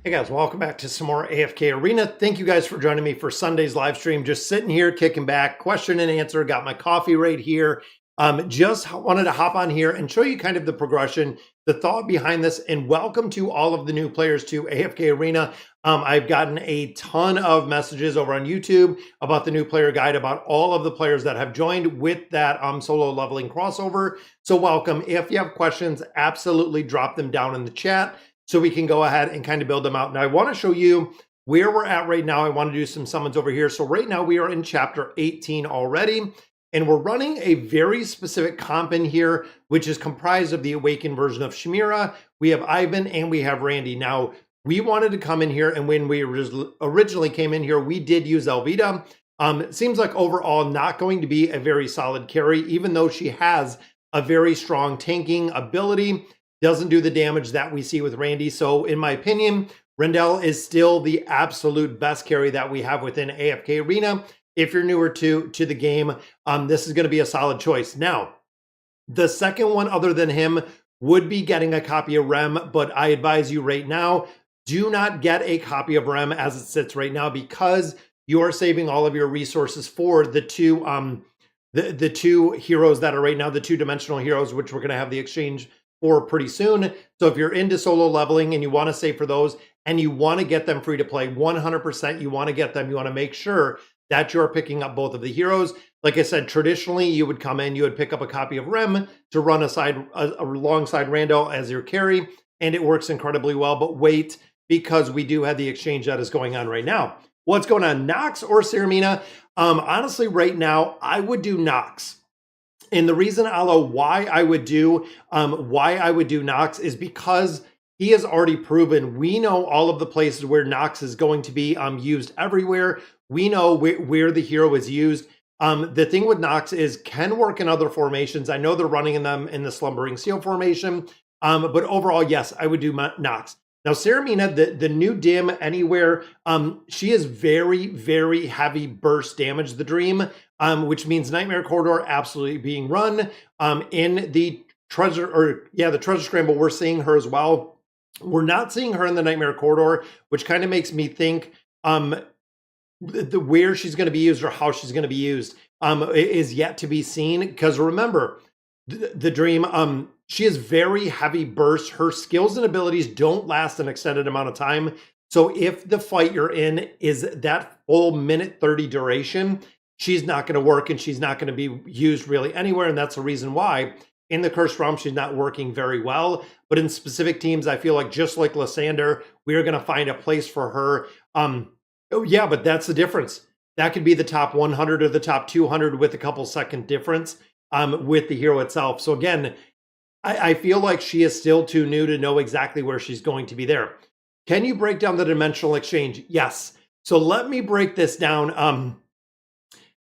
Hey guys, welcome back to some more AFK Arena. Thank you guys for joining me for Sunday's live stream. Just sitting here, kicking back, question and answer. Got my coffee right here. Just wanted to hop on here and show you kind of the progression, the thought behind this, and welcome to all of the new players to AFK Arena. I've gotten a ton of messages over on YouTube about the new player guide, about all of the players that have joined with that solo leveling crossover. So welcome. If you have questions, absolutely drop them down in the chat, so we can go ahead and kind of build them out. Now, I want to show you where we're at right now. I want to do some summons over here. So right now we are in chapter 18 already, and we're running a very specific comp in here, which is comprised of the awakened version of Shamira. We have Ivan and we have Randy. Now, we wanted to come in here, and when we originally came in here, we did use Elvita. It seems like overall not going to be a very solid carry, even though she has a very strong tanking ability. Doesn't do the damage that we see with Randy. So in my opinion, Rendell is still the absolute best carry that we have within AFK Arena. If you're newer to the game, this is going to be a solid choice. Now, the second one other than him would be getting a copy of Rem, but I advise you right now, do not get a copy of Rem as it sits right now, because you are saving all of your resources for the two heroes that are right now, the two-dimensional heroes, which we're going to have the exchange for pretty soon. So if you're into solo leveling and you want to save for those and you want to get them free to play, 100% you want to get them. You want to make sure that you're picking up both of the heroes. Like I said, traditionally you would come in, you would pick up a copy of Rem to run alongside Randall as your carry, and it works incredibly well. But wait, because we do have the exchange that is going on right now. What's going on, Nox or Ceramina? Honestly, right now I would do Nox. And the reason, Alo, why I would do Nox is because he has already proven. We know all of the places where Nox is going to be used everywhere. We know where the hero is used. The thing with Nox is can work in other formations. I know they're running in them in the Slumbering Seal formation. But overall, yes, I would do Nox. Now, Ceramina, the new dim anywhere, she is very, very heavy burst damage, the dream, which means Nightmare Corridor absolutely being run. In the treasure scramble, we're seeing her as well. We're not seeing her in the Nightmare Corridor, which kind of makes me think where she's going to be used or how she's going to be used is yet to be seen. Because remember, the dream, she is very heavy burst. Her skills and abilities don't last an extended amount of time. So if the fight you're in is that full minute 30 duration, she's not going to work and she's not going to be used really anywhere. And that's the reason why in the Cursed Realm, she's not working very well. But in specific teams, I feel like just like Lysander, we're going to find a place for her. Oh yeah, but that's the difference. That could be the top 100 or the top 200 with a couple second difference with the hero itself. So again, I feel like she is still too new to know exactly where she's going to be there. Can you break down the dimensional exchange? Yes. So let me break this down.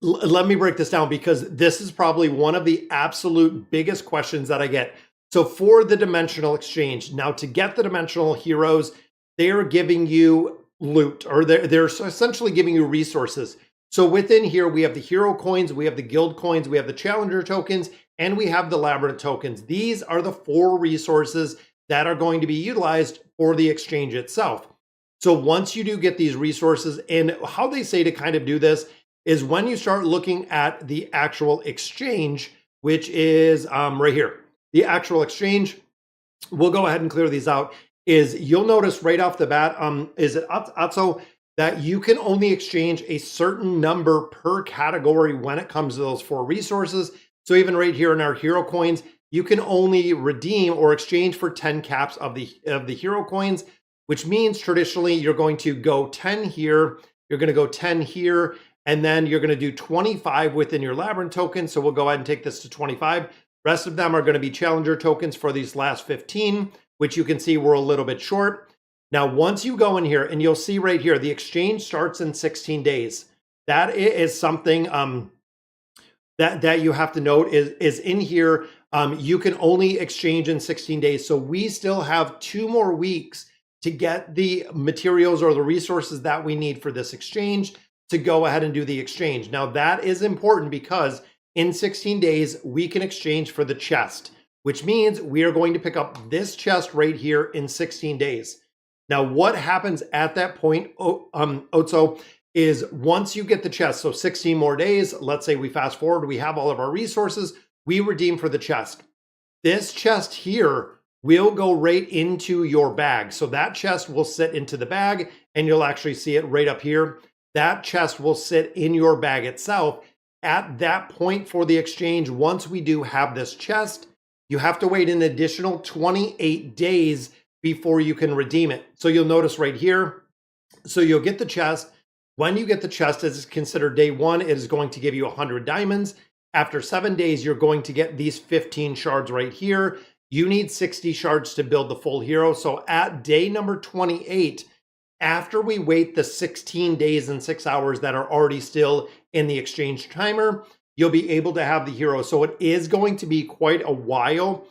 Let me break this down because this is probably one of the absolute biggest questions that I get. So for the dimensional exchange, now to get the dimensional heroes, they are giving you loot, or they're essentially giving you resources. So within here, we have the hero coins, we have the guild coins, we have the challenger tokens, and we have the labyrinth tokens. These are the 4 resources that are going to be utilized for the exchange itself. So once you do get these resources, and how they say to kind of do this is when you start looking at the actual exchange, which is right here, the actual exchange, we'll go ahead and clear these out, is you'll notice right off the bat, is it Atso, that you can only exchange a certain number per category when it comes to those 4 resources. So even right here in our hero coins, you can only redeem or exchange for 10 caps of the hero coins, which means traditionally you're going to go 10 here, you're going to go 10 here, and then you're going to do 25 within your labyrinth token. So we'll go ahead and take this to 25. Rest of them are going to be challenger tokens for these last 15, which you can see we're a little bit short. Now, once you go in here, and you'll see right here, the exchange starts in 16 days. That is something that you have to note is in here. You can only exchange in 16 days. So we still have 2 more weeks to get the materials or the resources that we need for this exchange to go ahead and do the exchange. Now that is important because in 16 days, we can exchange for the chest, which means we are going to pick up this chest right here in 16 days. Now, what happens at that point, Otso, is once you get the chest, so 16 more days, let's say we fast forward, we have all of our resources, we redeem for the chest. This chest here will go right into your bag. So that chest will sit into the bag, and you'll actually see it right up here. That chest will sit in your bag itself. At that point for the exchange, once we do have this chest, you have to wait an additional 28 days before you can redeem it. So you'll notice right here, so you'll get the chest. When you get the chest, as considered day one, it is going to give you 100 diamonds. After 7 days, you're going to get these 15 shards right here. You need 60 shards to build the full hero. So at day number 28, after we wait the 16 days and 6 hours that are already still in the exchange timer, you'll be able to have the hero. So it is going to be quite a while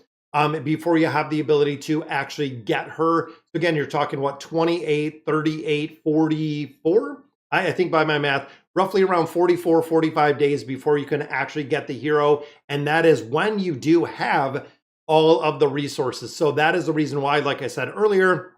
before you have the ability to actually get her. Again, you're talking what, 28, 38, 44? I think by my math, roughly around 44, 45 days before you can actually get the hero. And that is when you do have all of the resources. So that is the reason why, like I said earlier,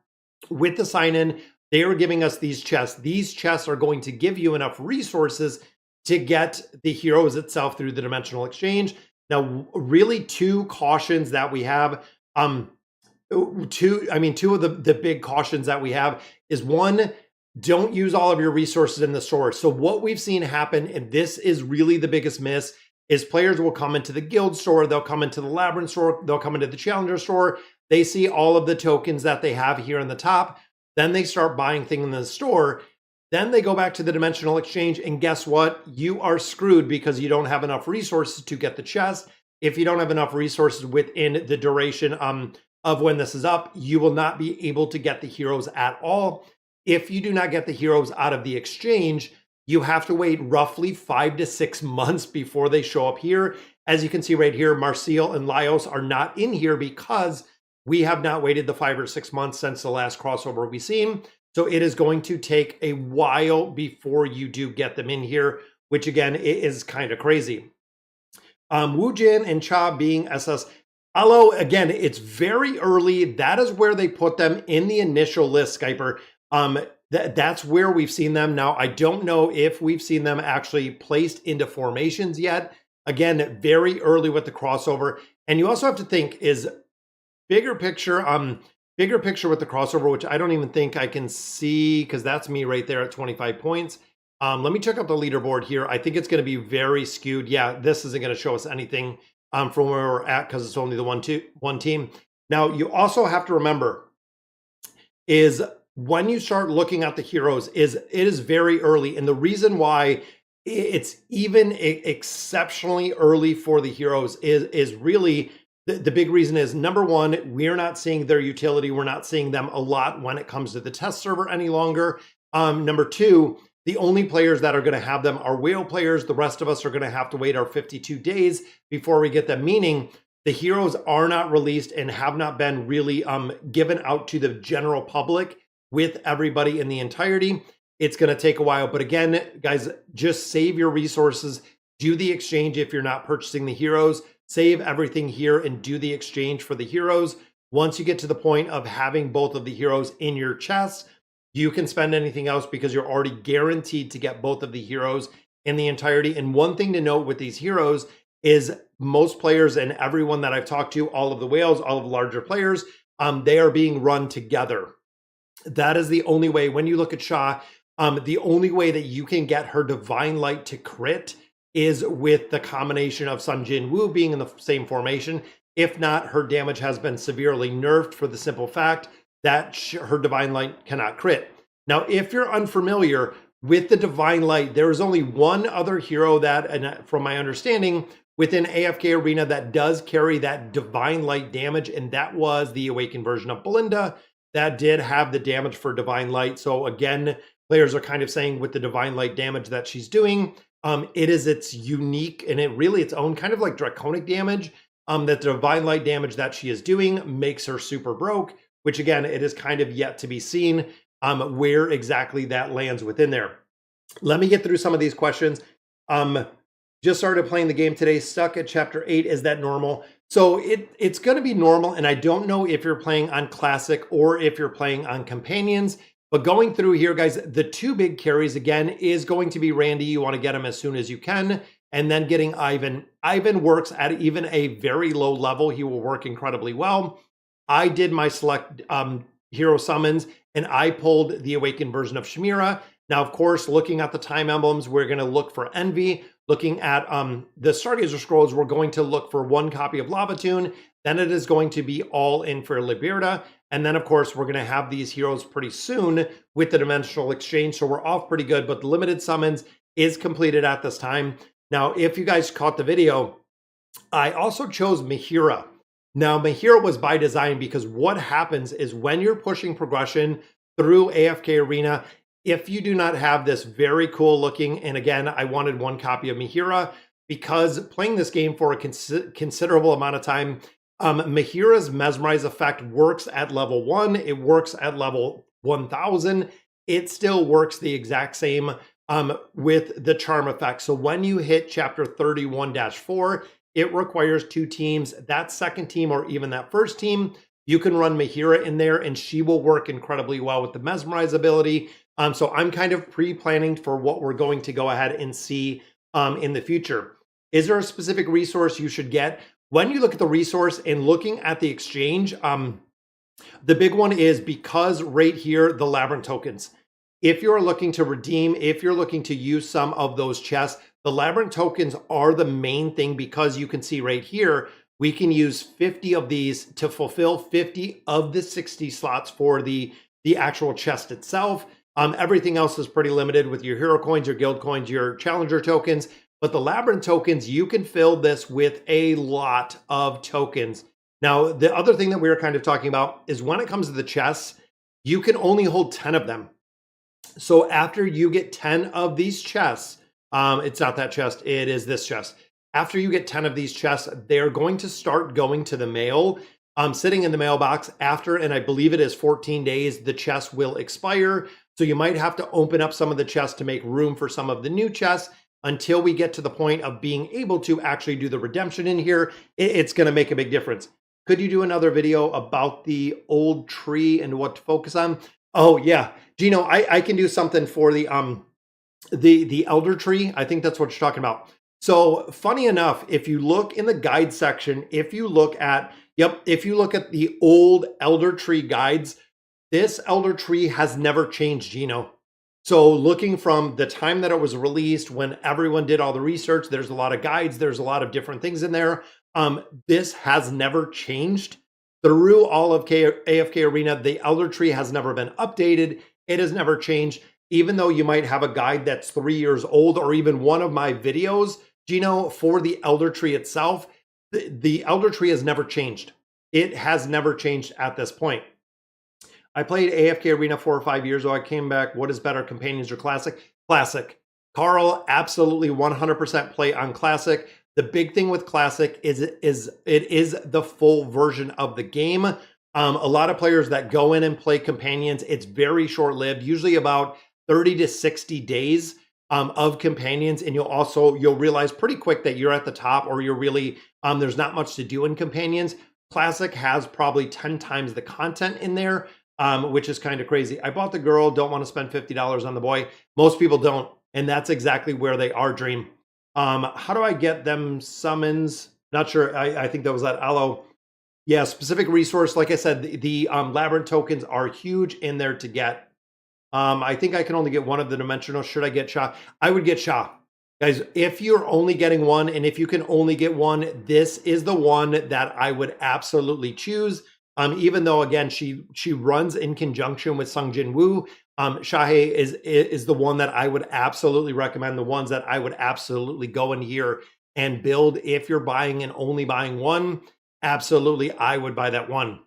with the sign-in, they are giving us these chests. These chests are going to give you enough resources to get the heroes itself through the dimensional exchange. Now, really two cautions that we have. Two of the big cautions that we have is one, don't use all of your resources in the store. So what we've seen happen, and this is really the biggest miss, is players will come into the guild store, they'll come into the labyrinth store, they'll come into the challenger store, they see all of the tokens that they have here on the top, then they start buying things in the store, then they go back to the dimensional exchange, and guess what? You are screwed because you don't have enough resources to get the chest. If you don't have enough resources within the duration of when this is up, you will not be able to get the heroes at all. If you do not get the heroes out of the exchange, you have to wait roughly 5 to 6 months before they show up here. As you can see right here, Marcial and Laios are not in here because we have not waited the 5 or 6 months since the last crossover we've seen. So it is going to take a while before you do get them in here, which again is kind of crazy. Wu Jin and Cha being SS. Hello, again, it's very early. That is where they put them in the initial list, Skyper. That's where we've seen them. Now, I don't know if we've seen them actually placed into formations yet. Again, very early with the crossover. And you also have to think is bigger picture with the crossover, which I don't even think I can see because that's me right there at 25 points. Let me check out the leaderboard here. I think it's going to be very skewed. Yeah, this isn't going to show us anything from where we're at because it's only the one team. Now, you also have to remember is when you start looking at the heroes, it is very early. And the reason why it's even exceptionally early for the heroes is really the big reason is, number one, we're not seeing their utility. We're not seeing them a lot when it comes to the test server any longer. Number two, the only players that are going to have them are whale players. The rest of us are going to have to wait our 52 days before we get them, meaning the heroes are not released and have not been really given out to the general public with everybody in the entirety. It's going to take a while. But again, guys, just save your resources. Do the exchange if you're not purchasing the heroes. Save everything here and do the exchange for the heroes. Once you get to the point of having both of the heroes in your chest, you can spend anything else because you're already guaranteed to get both of the heroes in the entirety. And one thing to note with these heroes is most players and everyone that I've talked to, all of the whales, all of the larger players, they are being run together. That is the only way. When you look at Sha, the only way that you can get her Divine Light to crit is with the combination of Sun Jin Woo being in the same formation. If not, her damage has been severely nerfed for the simple fact that her Divine Light cannot crit. Now, if you're unfamiliar with the Divine Light, there is only one other hero that, and from my understanding, within AFK Arena that does carry that Divine Light damage, and that was the Awakened version of Belinda that did have the damage for Divine Light. So again, players are kind of saying with the Divine Light damage that she's doing, it is its unique and its own kind of like draconic damage. That the Divine Light damage that she is doing makes her super broke, which again, it is kind of yet to be seen where exactly that lands within there. Let me get through some of these questions. Just started playing the game today, stuck at chapter 8. Is that normal? So it's going to be normal, and I don't know if you're playing on Classic or if you're playing on Companions. But going through here, guys, the two big carries again is going to be Randy. You want to get him as soon as you can, and then getting Ivan. Ivan works at even a very low level. He will work incredibly well. I did my select hero summons, and I pulled the awakened version of Shamira. Now, of course, looking at the time emblems, we're going to look for Envy. Looking at the Stargazer Scrolls, we're going to look for one copy of Lavatune. Then it is going to be all in for Liberta. And then, of course, we're going to have these heroes pretty soon with the Dimensional Exchange. So we're off pretty good, but the limited summons is completed at this time. Now, if you guys caught the video, I also chose Mahira. Now, Mahira was by design because what happens is when you're pushing progression through AFK Arena, if you do not have this very cool looking, and again, I wanted one copy of Mahira because playing this game for a considerable amount of time, Mahira's Mesmerize effect works at level 1. It works at level 1000. It still works the exact same with the charm effect. So when you hit chapter 31-4, it requires 2 teams. That second team or even that first team, you can run Mahira in there and she will work incredibly well with the Mesmerize ability. So I'm kind of pre-planning for what we're going to go ahead and see in the future. Is there a specific resource you should get? When you look at the resource and looking at the exchange, the big one is because right here, the Labyrinth tokens. If you're looking to redeem, if you're looking to use some of those chests, the Labyrinth tokens are the main thing because you can see right here, we can use 50 of these to fulfill 50 of the 60 slots for the actual chest itself. Everything else is pretty limited with your hero coins, your guild coins, your challenger tokens. But the Labyrinth tokens, you can fill this with a lot of tokens. Now, the other thing that we were kind of talking about is when it comes to the chests, you can only hold 10 of them. So after you get 10 of these chests, it's not that chest, it is this chest. After you get 10 of these chests, they're going to start going to the mail. Sitting in the mailbox after, and I believe it is 14 days, the chest will expire. So you might have to open up some of the chests to make room for some of the new chests until we get to the point of being able to actually do the redemption in here. It's going to make a big difference. Could you do another video about the old tree and what to focus on? Oh yeah, Gino, I can do something for the elder tree. I think that's what you're talking about. So funny enough, if you look in the guide section, if you look at the old elder tree guides, this elder tree has never changed, Gino. So looking from the time that it was released, when everyone did all the research, there's a lot of guides, there's a lot of different things in there. This has never changed. Through all of AFK Arena, the elder tree has never been updated. It has never changed. Even though you might have a guide that's 3 years old, or even one of my videos, Gino, for the elder tree itself, the elder tree has never changed. It has never changed at this point. I played AFK Arena 4 or 5 years ago. I came back. What is better, Companions or Classic? Classic. Carl, absolutely 100% play on Classic. The big thing with Classic is it is the full version of the game. A lot of players that go in and play Companions, it's very short-lived, usually about 30 to 60 days of Companions, and you'll realize pretty quick that you're at the top, or you're really there's not much to do in Companions. Classic has probably 10 times the content in there, which is kind of crazy. I bought the girl, don't want to spend $50 on the boy. Most people don't, and that's exactly where they are, Dream. How do I get them summons? Not sure. I think that was that Aloe. Yeah, specific resource. Like I said, the Labyrinth tokens are huge in there to get. I think I can only get one of the dimensional. Should I get Sha? I would get Sha. Guys, if you're only getting one, and if you can only get one, this is the one that I would absolutely choose. Even though, again, she runs in conjunction with Sung Jin Woo, Shahe is the one that I would absolutely recommend, the ones that I would absolutely go in here and build. If you're buying and only buying one, absolutely, I would buy that one.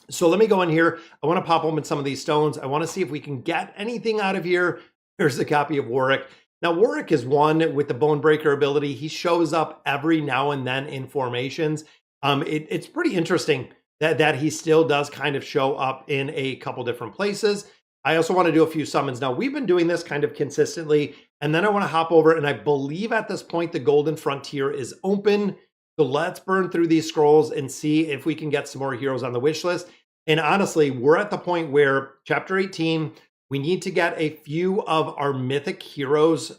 So let me go in here. I want to pop open some of these stones. I want to see if we can get anything out of here. Here's a copy of Warwick. Now, Warwick is one with the Bone Breaker ability. He shows up every now and then in formations. It's pretty interesting that he still does kind of show up in a couple different places. I also want to do a few summons. Now, we've been doing this kind of consistently, and then I want to hop over, and I believe at this point the Golden Frontier is open. So let's burn through these scrolls and see if we can get some more heroes on the wish list. And honestly, we're at the point where chapter 18, we need to get a few of our mythic heroes,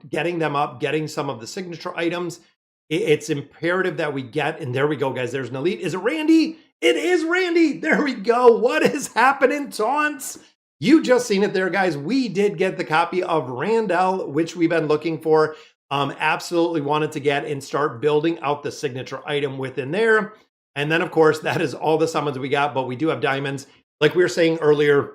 getting them up, getting some of the signature items. It's imperative that we get, and there we go, guys. There's an elite. Is it Randy? It is Randy. There we go. What is happening, Taunts? You just seen it there, guys. We did get the copy of Randall, which we've been looking for. Absolutely wanted to get and start building out the signature item within there. And then, of course, that is all the summons we got, but we do have diamonds. Like we were saying earlier,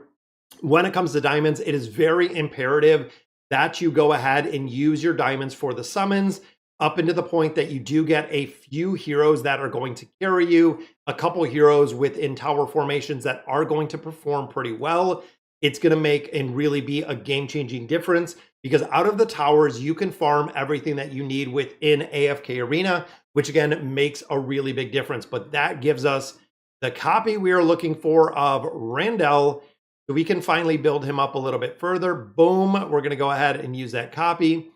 when it comes to diamonds, it is very imperative that you go ahead and use your diamonds for the summons up into the point that you do get a few heroes that are going to carry you, a couple heroes within tower formations that are going to perform pretty well. It's going to make and really be a game-changing difference because out of the towers, you can farm everything that you need within AFK Arena, which again makes a really big difference. But that gives us the copy we are looking for of Randall, so we can finally build him up a little bit further. Boom, we're going to go ahead and use that copy.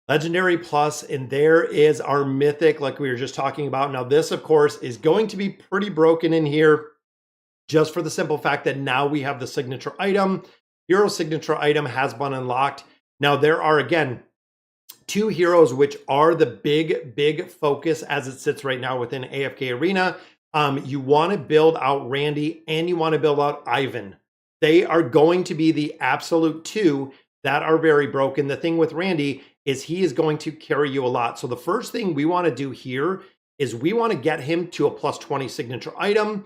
Legendary plus, and there is our mythic like we were just talking about. Now this, of course, is going to be pretty broken in here just for the simple fact that now we have the signature item. Hero signature item has been unlocked. Now there are, again, two heroes which are the big focus as it sits right now within AFK Arena. You want to build out Randy and you want to build out Ivan. They are going to be the absolute two that are very broken. The thing with Randy is he is going to carry you a lot. So the first thing we want to do here is we want to get him to a plus 20 signature item.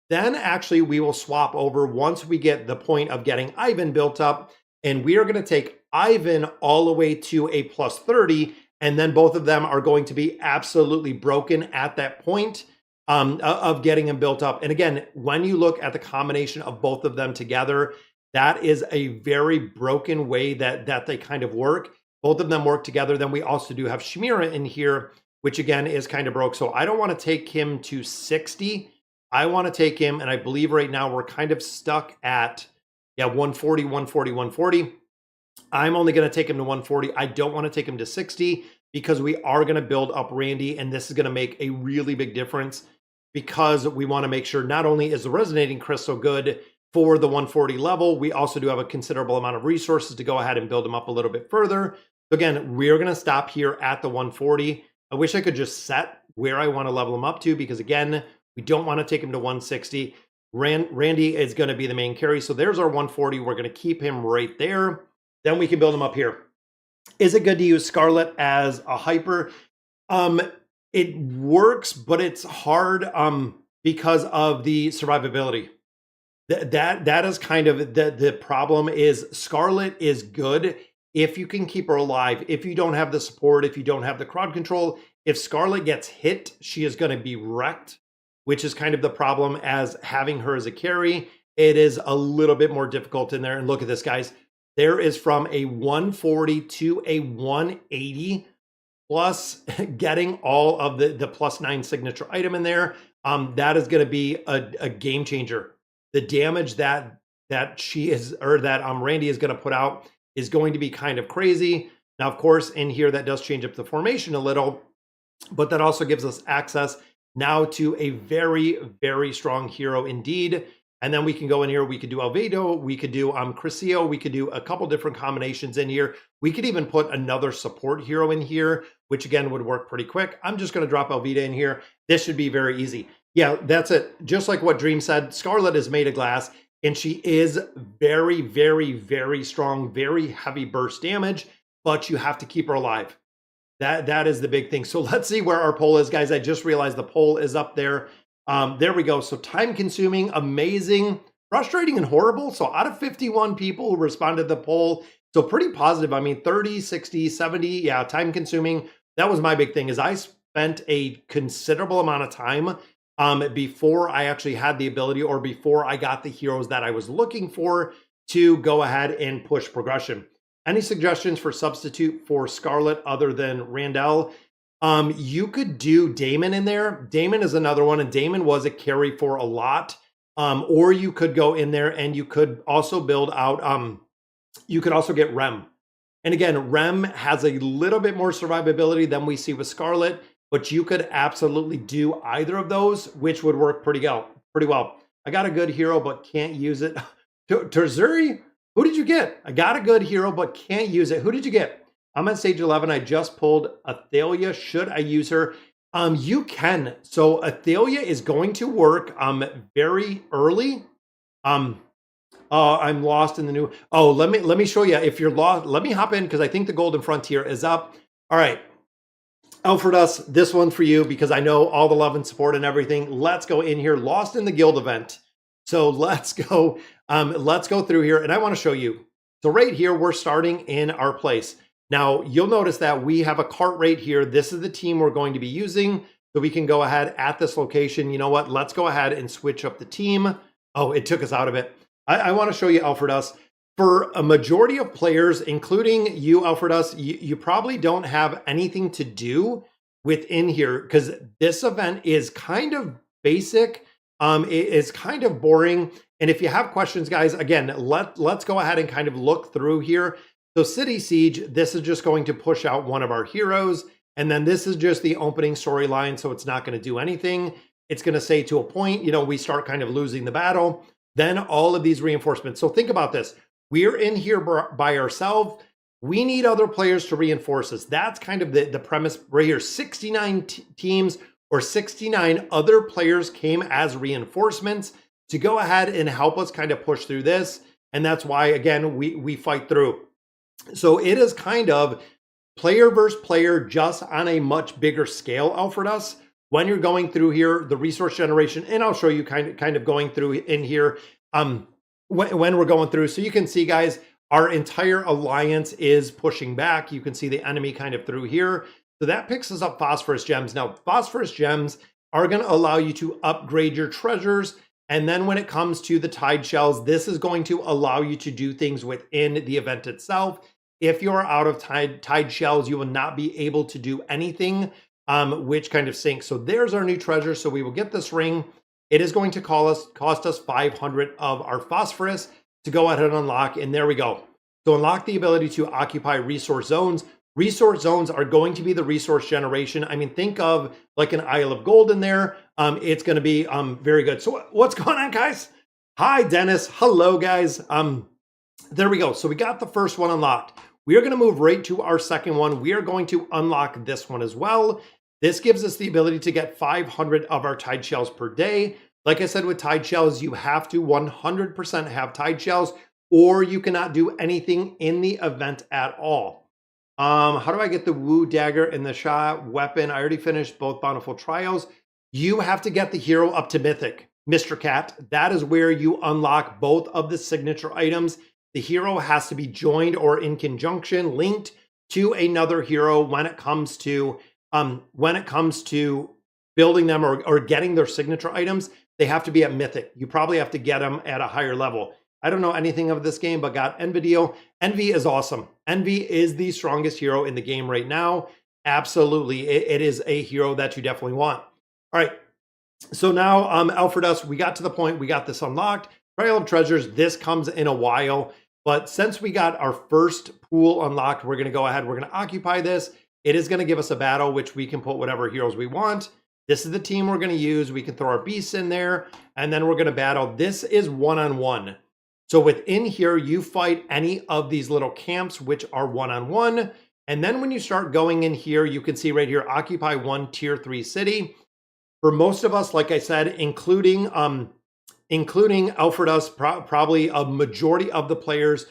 Then actually we will swap over once we get the point of getting Ivan built up, and we are going to take Ivan all the way to a plus 30, and then both of them are going to be absolutely broken at that point of getting him built up. And again, when you look at the combination of both of them together, that is a very broken way that they kind of work. Both of them work together. Then we also do have Shmira in here, which again is kind of broke. So I don't want to take him to 60. I want to take him, and I believe right now we're kind of stuck at, 140, 140, 140. I'm only going to take him to 140. I don't want to take him to 60 because we are going to build up Randy, and this is going to make a really big difference because we want to make sure not only is the resonating crystal good for the 140 level, we also do have a considerable amount of resources to go ahead and build him up a little bit further. So again, we're going to stop here at the 140. I wish I could just set where I want to level him up to because again, we don't want to take him to 160. Randy is going to be the main carry. So there's our 140. We're going to keep him right there. Then we can build him up here. Is it good to use Scarlet as a hyper? It works, but it's hard because of the survivability. That is kind of the problem. Is Scarlet is good if you can keep her alive. If you don't have the support, if you don't have the crowd control, if Scarlet gets hit, she is going to be wrecked, which is kind of the problem as having her as a carry. It is a little bit more difficult in there. And look at this, guys. There is from a 140 to a 180 plus getting all of the plus 9 signature item in there. That is going to be a game changer. The damage that she is, or that Randy is going to put out is going to be kind of crazy. Now, of course, in here, that does change up the formation a little, but that also gives us access now to a very strong hero indeed. And then we can go in here, we could do Alvedo, we could do Crisio, we could do a couple different combinations in here. We could even put another support hero in here, which again would work pretty quick. I'm just going to drop Alvedo in here. This should be very easy. Yeah, that's it. Just like what Dream said, Scarlet is made of glass, and she is very strong, very heavy burst damage, but you have to keep her alive. That is the big thing. So let's see where our poll is, guys. I just realized the poll is up there. There we go. So time consuming, amazing, frustrating, and horrible. So out of 51 people who responded to the poll, so pretty positive. I mean, 30, 60, 70. Yeah, time consuming. That was my big thing is I spent a considerable amount of time before I actually had the ability or before I got the heroes that I was looking for to go ahead and push progression. Any suggestions for substitute for Scarlet other than Randall? You could do Damon in there. Damon is another one, and Damon was a carry for a lot. Or you could go in there and you could also build out, you could also get Rem. And again, Rem has a little bit more survivability than we see with Scarlet, but you could absolutely do either of those, which would work pretty well. I got a good hero, but can't use it. Terzuri, who did you get? I got a good hero, but can't use it. Who did you get? I'm on stage 11. I just pulled Athalia. Should I use her? You can. So Athalia is going to work very early. I'm lost in the new. Oh, let me show you. If you're lost, let me hop in because I think the Golden Frontier is up. All right. Alfredus, this one for you because I know all the love and support and everything. Let's go in here. Lost in the Guild event. So let's go through here and I want to show you. So right here, we're starting in our place. Now you'll notice that we have a cart right here. This is the team we're going to be using. So we can go ahead at this location. You know what? Let's go ahead and switch up the team. Oh, it took us out of it. I want to show you Alfredus. For a majority of players, including you, Alfredus, you probably don't have anything to do within here because this event is kind of basic. It is kind of boring. And if you have questions, guys, again, let's go ahead and kind of look through here. So City Siege, this is just going to push out one of our heroes. And then this is just the opening storyline. So it's not going to do anything. It's going to say to a point, you know, we start kind of losing the battle. Then all of these reinforcements. So think about this. We're in here by ourselves. We need other players to reinforce us. That's kind of the premise right here. 69 teams or 69 other players came as reinforcements to go ahead and help us kind of push through this. And that's why, again, we fight through. So it is kind of player versus player just on a much bigger scale, Alfredus. When you're going through here, the resource generation, and I'll show you kind of going through in here. When we're going through. So you can see, guys, our entire alliance is pushing back. You can see the enemy kind of through here. So that picks us up phosphorus gems. Now, phosphorus gems are going to allow you to upgrade your treasures. And then when it comes to the tide shells, this is going to allow you to do things within the event itself. If you're out of tide shells, you will not be able to do anything, which kind of sinks. So there's our new treasure. So we will get this ring. It is going to cost us 500 of our phosphorus to go ahead and unlock. And there we go. So unlock the ability to occupy resource zones. Resource zones are going to be the resource generation. I mean, think of like an Isle of Gold in there. It's going to be very good. So what's going on, guys? Hi, Dennis. Hello, guys. There we go. So we got the first one unlocked. We are going to move right to our second one. We are going to unlock this one as well. This gives us the ability to get 500 of our tide shells per day. Like I said, with tide shells, you have to 100% have tide shells, or you cannot do anything in the event at all. How do I get the Woo Dagger and the Shah weapon? I already finished both Bountiful Trials. You have to get the hero up to Mythic, Mr. Cat. That is where you unlock both of the signature items. The hero has to be joined or in conjunction, linked to another hero when it comes to building them or getting their signature items. They have to be at Mythic. You probably have to get them at a higher level. I don't know anything of this game, but got Envidio. Envy is awesome. Envy is the strongest hero in the game right now. Absolutely. It is a hero that you definitely want. All right. So now, Alfredus, we got to the point. We got this unlocked. Trail of Treasures. This comes in a while. But since we got our first pool unlocked, we're going to go ahead. We're going to occupy this. It is going to give us a battle, which we can put whatever heroes we want. This is the team we're going to use. We can throw our beasts in there, and then we're going to battle. This is one-on-one. So within here, you fight any of these little camps, which are one-on-one. And then when you start going in here, you can see right here, occupy one tier 3 city. For most of us, like I said, including Alfredus, probably a majority of the players,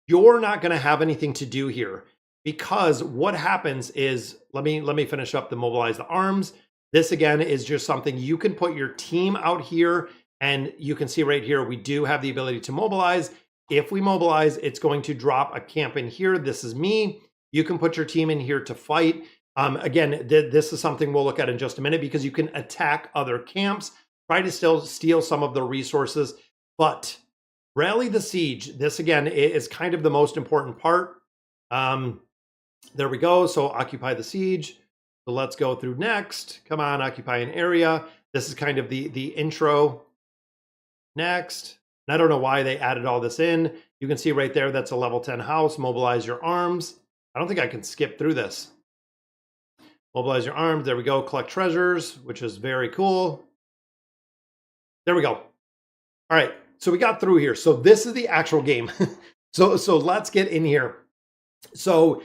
you're not going to have anything to do here. Because what happens is, let me finish up the mobilize the arms. This again is just something you can put your team out here, and you can see right here, we do have the ability to mobilize. If we mobilize, it's going to drop a camp in here. This is me. You can put your team in here to fight. Again, this is something we'll look at in just a minute because you can attack other camps, try to still steal some of the resources, but rally the siege. This again is kind of the most important part. There we go. So occupy the siege. So let's go through next. Come on, occupy an area. This is kind of the intro. Next. And I don't know why they added all this in. You can see right there, that's a level 10 house. Mobilize your arms. I don't think I can skip through this. Mobilize your arms. There we go. Collect treasures, which is very cool. There we go. All right. So we got through here. So this is the actual game. So let's get in here. So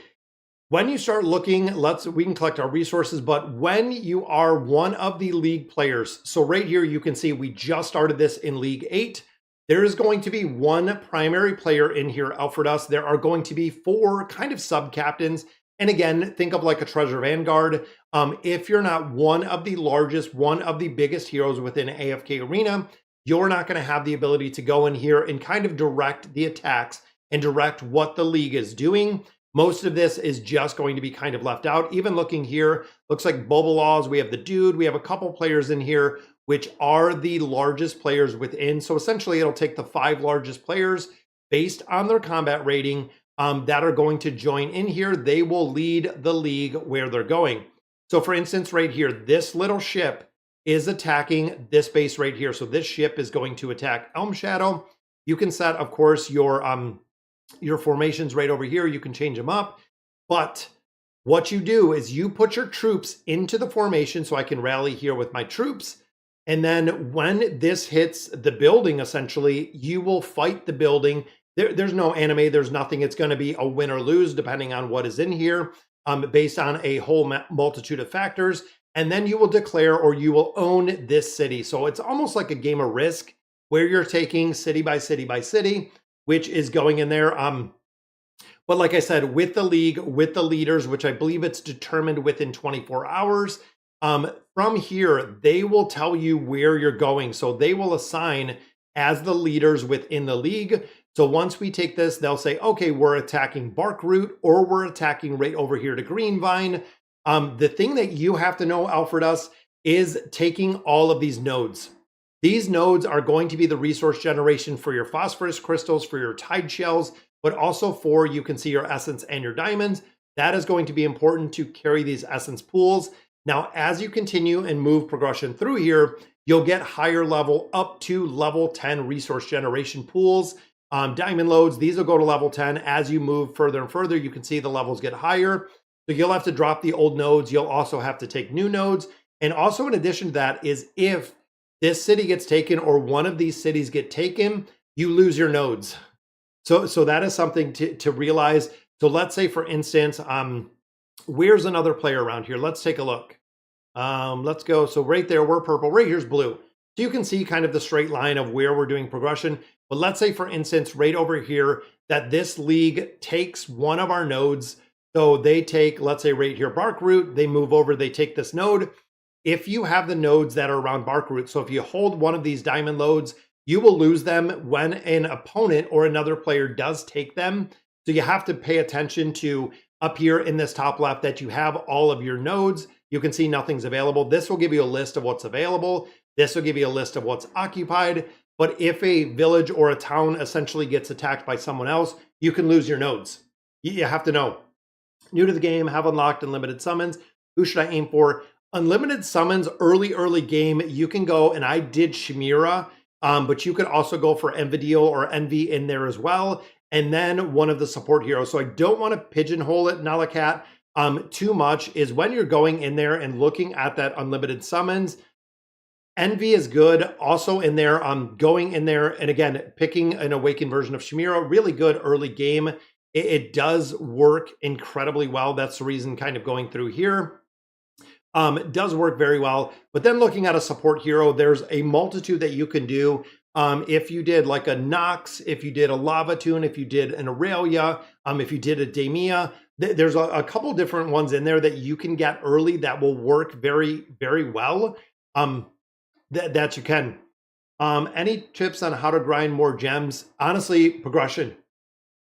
when you start looking, we can collect our resources, but when you are one of the league players, so right here you can see we just started this in League 8. There is going to be one primary player in here, Alfredus. There are going to be 4 kind of sub-captains. And again, think of like a Treasure Vanguard. If you're not one of the largest, one of the biggest heroes within AFK Arena, you're not going to have the ability to go in here and kind of direct the attacks and direct what the league is doing. Most of this is just going to be kind of left out. Even looking here, looks like Bubble Laws. We have the Dude. We have a couple players in here, which are the largest players within. So essentially, it'll take the 5 largest players based on their combat rating that are going to join in here. They will lead the league where they're going. So for instance, right here, this little ship is attacking this base right here. So this ship is going to attack Elm Shadow. You can set, of course, your formations right over here. You can change them up, but what you do is you put your troops into the formation. So I can rally here with my troops. And then when this hits the building, essentially, you will fight the building. There's no anime. There's nothing. It's going to be a win or lose depending on what is in here, based on a whole multitude of factors. And then you will declare or you will own this city. So it's almost like a game of Risk where you're taking city by city by city, which is going in there. But like I said, with the league, with the leaders, which I believe it's determined within 24 hours, from here, they will tell you where you're going. So they will assign as the leaders within the league. So once we take this, they'll say, okay, we're attacking Barkroot or we're attacking right over here to Greenvine. The thing that you have to know, Alfredus, is taking all of these nodes. These nodes are going to be the resource generation for your phosphorus crystals, for your tide shells, but also for, you can see, your essence and your diamonds. That is going to be important to carry these essence pools. Now, as you continue and move progression through here, you'll get higher level up to level 10 resource generation pools. Diamond loads, these will go to level 10. As you move further and further, you can see the levels get higher. So you'll have to drop the old nodes. You'll also have to take new nodes. And also in addition to that is if this city gets taken or one of these cities get taken, you lose your nodes. So that is something to realize. So let's say, for instance, where's another player around here? Let's take a look. Let's go. So right there, we're purple. Right here's blue. So you can see kind of the straight line of where we're doing progression. But let's say, for instance, right over here, that this league takes one of our nodes. So they take, let's say right here, Barkroot. They move over, they take this node. If you have the nodes that are around Barkroot, so if you hold one of these diamond loads, you will lose them when an opponent or another player does take them. So you have to pay attention to up here in this top left that you have all of your nodes. You can see nothing's available. This will give you a list of what's available. This will give you a list of what's occupied. But if a village or a town essentially gets attacked by someone else, you can lose your nodes. You have to know. New to the game, have unlocked unlimited summons. Who should I aim for? Unlimited summons, early game, you can go, and I did Chimera, but you could also go for Envidiel or Envy in there as well, and then one of the support heroes. So I don't want to pigeonhole it, Nalakat, too much, is when you're going in there and looking at that unlimited summons, Envy is good. Also in there, going in there, and again, picking an awakened version of Chimera, really good early game. It does work incredibly well. That's the reason kind of going through here. It does work very well. But then looking at a support hero, there's a multitude that you can do. If you did like a Nox, if you did a Lava Tune, if you did an Aurelia, if you did a Damia, there's a couple different ones in there that you can get early that will work very, very well. That you can. Any tips on how to grind more gems? Honestly, progression.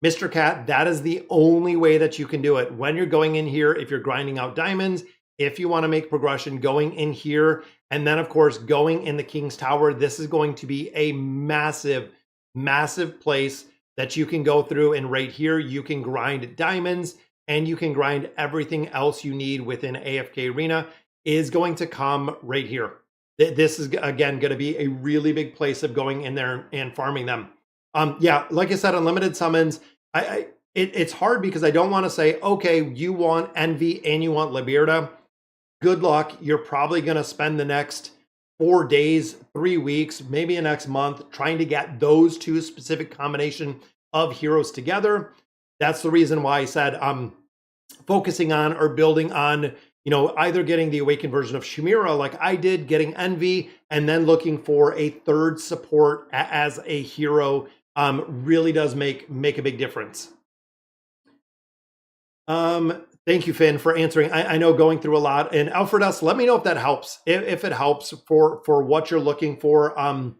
Mr. Cat, that is the only way that you can do it. When you're going in here, if you're grinding out diamonds, if you want to make progression, going in here, and then of course going in the King's Tower, this is going to be a massive, massive place that you can go through. And right here, you can grind diamonds and you can grind everything else you need within AFK Arena is going to come right here. This is, again, going to be a really big place of going in there and farming them. Yeah, like I said, unlimited summons. It's hard because I don't want to say, okay, you want Envy and you want Liberta. good luck. You're probably going to spend the next 4 days, 3 weeks, maybe a next month trying to get those two specific combination of heroes together. That's the reason why I said focusing on or building on, either getting the awakened version of Chimera like I did, getting Envy, and then looking for a third support as a hero really does make a big difference. Thank you, Finn, for answering. I know going through a lot. And Alfredas, let me know if that helps. If it helps for what you're looking for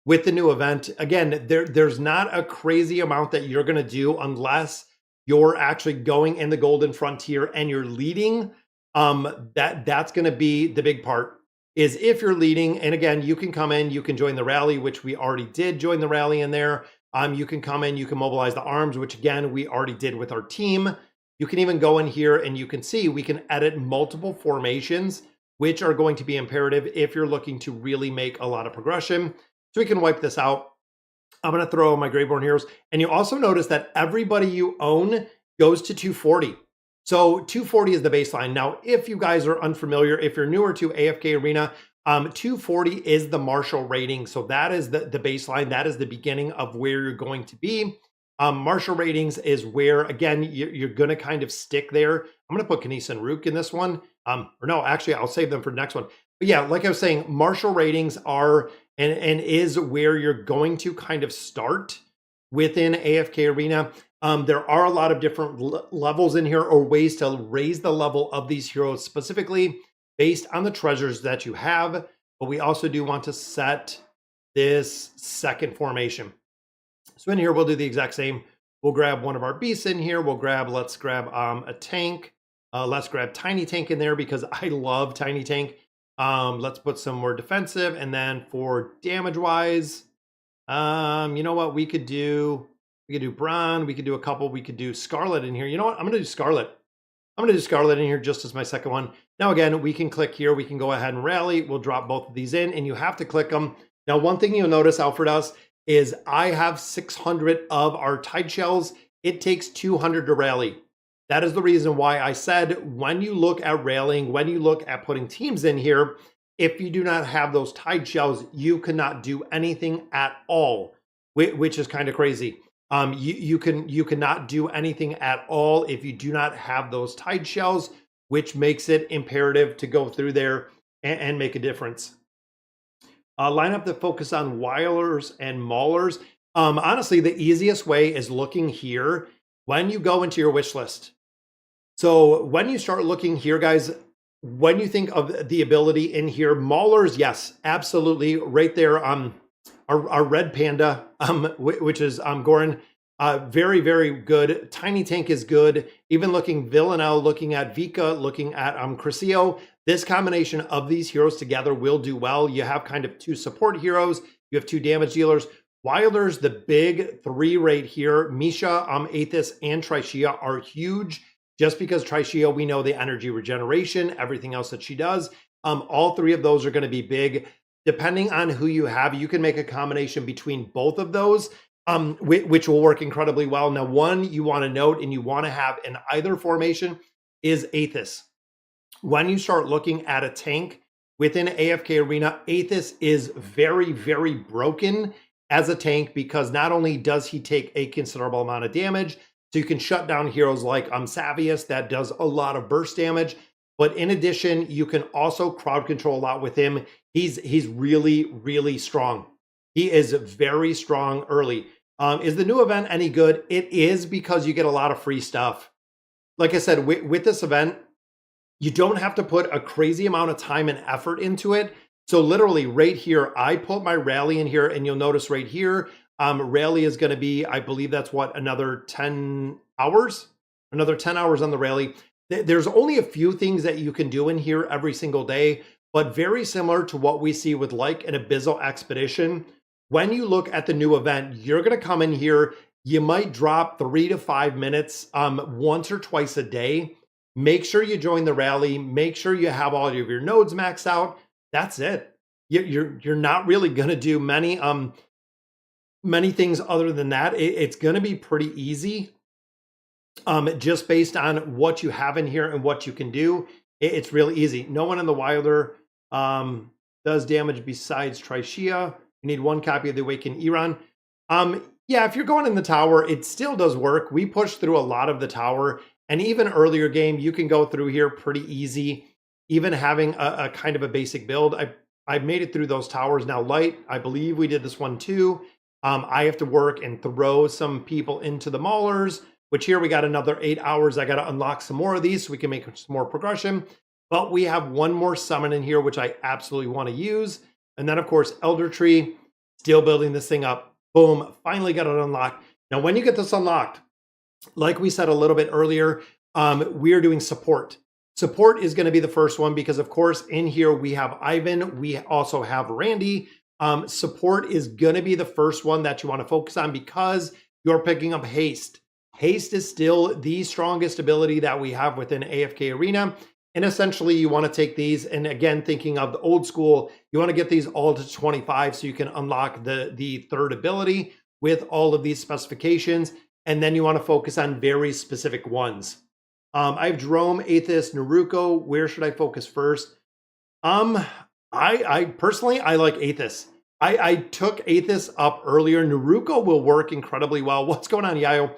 with the new event. Again, there's not a crazy amount that you're going to do unless you're actually going in the Golden Frontier and you're leading. That's going to be the big part, is if you're leading. And again, you can come in, you can join the rally, which we already did join the rally in there. You can come in, you can mobilize the arms, which again, we already did with our team. You can even go in here and you can see we can edit multiple formations, which are going to be imperative if you're looking to really make a lot of progression. So we can wipe this out. I'm going to throw my Greyborn heroes. And you also notice that everybody you own goes to 240. So 240 is the baseline. Now, if you guys are unfamiliar, if you're newer to AFK Arena, 240 is the martial rating. So that is the baseline. That is the beginning of where you're going to be. Martial ratings is where, again, you're going to kind of stick there. I'm going to put Kanisa and Rook in this one. Or no, actually, I'll save them for the next one. But yeah, like I was saying, martial ratings are and is where you're going to kind of start within AFK Arena. There are a lot of different levels in here, or ways to raise the level of these heroes specifically based on the treasures that you have. But we also do want to set this second formation. So in here, we'll do the exact same. We'll grab one of our beasts in here. Let's grab a tank. Let's grab Tiny Tank in there because I love Tiny Tank. Let's put some more defensive. And then for damage wise, you know what we could do? We could do Bron. We could do a couple. We could do Scarlet in here. You know what? I'm going to do Scarlet. I'm going to do Scarlet in here just as my second one. Now, again, we can click here. We can go ahead and rally. We'll drop both of these in, and you have to click them. Now, one thing you'll notice, Alfredas, is I have 600 of our Tide Shells. It takes 200 to rally. That is the reason why I said when you look at rallying, when you look at putting teams in here, if you do not have those Tide Shells, you cannot do anything at all, which is kind of crazy. You cannot do anything at all if you do not have those Tide Shells, which makes it imperative to go through there and make a difference. Line up the focus on Weilers and Maulers. Honestly, the easiest way is looking here when you go into your wish list. So when you start looking here, guys, when you think of the ability in here, Maulers, yes, absolutely, right there. Our red panda, which is Goran, very, very good. Tiny Tank is good. Even looking Villanelle, looking at Vika, looking at Crisio. This combination of these heroes together will do well. You have kind of two support heroes. You have two damage dealers. Wilders, the big three right here. Misha, Aethys, and Trishia are huge. Just because Trishia, we know the energy regeneration, everything else that she does. All three of those are going to be big. Depending on who you have, you can make a combination between both of those, which will work incredibly well. Now, one you want to note and you want to have in either formation is Aethys. When you start looking at a tank within AFK Arena, Aethys is very, very broken as a tank because not only does he take a considerable amount of damage, so you can shut down heroes like Savius that does a lot of burst damage, but in addition, you can also crowd control a lot with him. He's really, really strong. He is very strong early. Is the new event any good? It is, because you get a lot of free stuff. Like I said, with this event, you don't have to put a crazy amount of time and effort into it. So literally right here, I put my rally in here, and you'll notice right here, rally is going to be, I believe that's what, another 10 hours? Another 10 hours on the rally. There's only a few things that you can do in here every single day, but very similar to what we see with like an Abyssal Expedition. When you look at the new event, you're going to come in here. You might drop 3 to 5 minutes once or twice a day. Make sure you join the rally. Make sure you have all of your nodes maxed out. That's it. You're not really going to do many things other than that. It's going to be pretty easy, just based on what you have in here and what you can do. It's really easy. No one in the Wilder does damage besides Trishia. You need 1 copy of the Awakened Iran. Yeah, if you're going in the tower, it still does work. We pushed through a lot of the tower, and even earlier game, you can go through here pretty easy. Even having a kind of a basic build, I made it through those towers. Now light, I believe we did this one too. I have to work and throw some people into the maulers, which here we got another 8 hours. I got to unlock some more of these so we can make some more progression. But we have one more summon in here, which I absolutely want to use. And then, of course, Elder Tree, still building this thing up. Boom, finally got it unlocked. Now, when you get this unlocked, like we said a little bit earlier, we're doing support. Support is going to be the first one because, of course, in here we have Ivan. We also have Randy. Support is going to be the first one that you want to focus on because you're picking up haste. Haste is still the strongest ability that we have within AFK Arena. And essentially, you want to take these, and again, thinking of the old school, you want to get these all to 25 so you can unlock the third ability with all of these specifications. And then you want to focus on very specific ones. I have Jerome, Aethys, Naruko. Where should I focus first? I personally, I like Aethys. I took Aethys up earlier. Naruko will work incredibly well. What's going on, Yayo?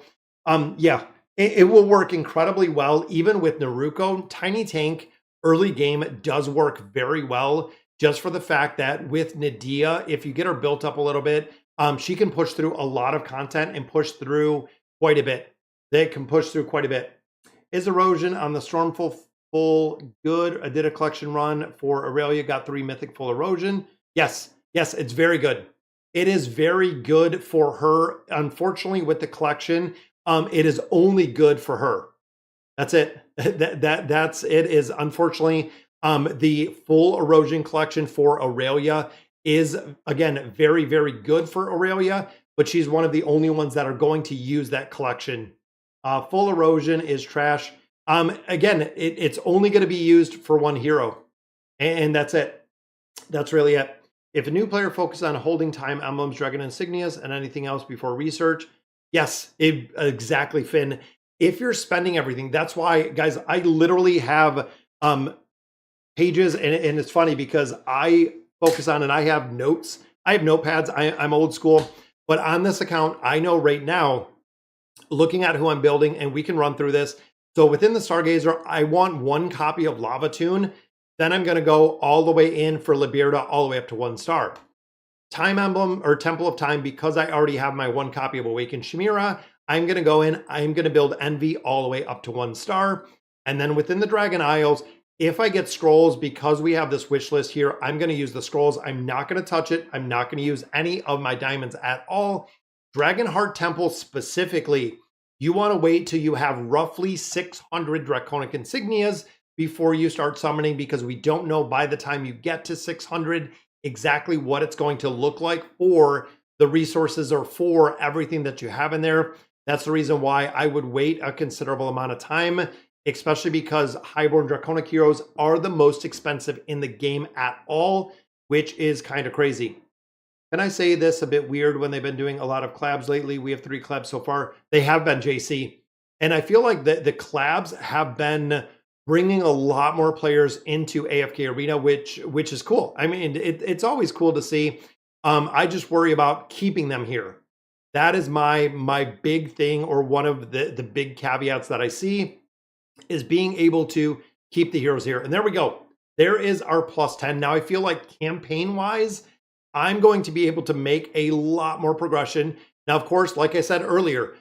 Yeah, it will work incredibly well, even with Naruko. Tiny Tank early game does work very well, just for the fact that with Nadia, if you get her built up a little bit, she can push through a lot of content and push through quite a bit. They can push through quite a bit. Is Erosion on the Stormful full good? I did a collection run for Aurelia, got 3 Mythic Full Erosion. Yes, it's very good. It is very good for her. Unfortunately, with the collection, it is only good for her. That's it. That's it. Is unfortunately the full Erosion collection for Aurelia is again very, very good for Aurelia, but she's one of the only ones that are going to use that collection. Full Erosion is trash. Again, it's only going to be used for one hero, and that's it. That's really it. If a new player focuses on holding time emblems, dragon insignias, and anything else before research, yes, exactly, Finn. If you're spending everything, that's why, guys, I literally have pages, and it's funny because I focus on, and I have notes. I have notepads. I'm old school, but on this account, I know right now, looking at who I'm building, and we can run through this. So within the Stargazer, I want 1 copy of Lava Tune. Then I'm going to go all the way in for Liberta, all the way up to 1 star. Time Emblem or Temple of Time, because I already have my 1 copy of Awakened Chimera, I'm going to go in, I'm going to build Envy all the way up to 1 star. And then within the Dragon Isles, if I get scrolls, because we have this wish list here, I'm going to use the scrolls. I'm not going to touch it. I'm not going to use any of my diamonds at all. Dragonheart Temple specifically, you want to wait till you have roughly 600 Draconic Insignias before you start summoning, because we don't know by the time you get to 600 exactly what it's going to look like for the resources or for everything that you have in there. That's the reason why I would wait a considerable amount of time, especially because Highborn Draconic heroes are the most expensive in the game at all, which is kind of crazy. Can I say this a bit weird when they've been doing a lot of collabs lately? We have 3 collabs so far. They have been JC. And I feel like the collabs have been bringing a lot more players into AFK Arena, which is cool. I mean, it's always cool to see. I just worry about keeping them here. That is my big thing, or one of the big caveats that I see, is being able to keep the heroes here. And there we go. There is our +10. Now I feel like campaign-wise, I'm going to be able to make a lot more progression. Now, of course, like I said earlier,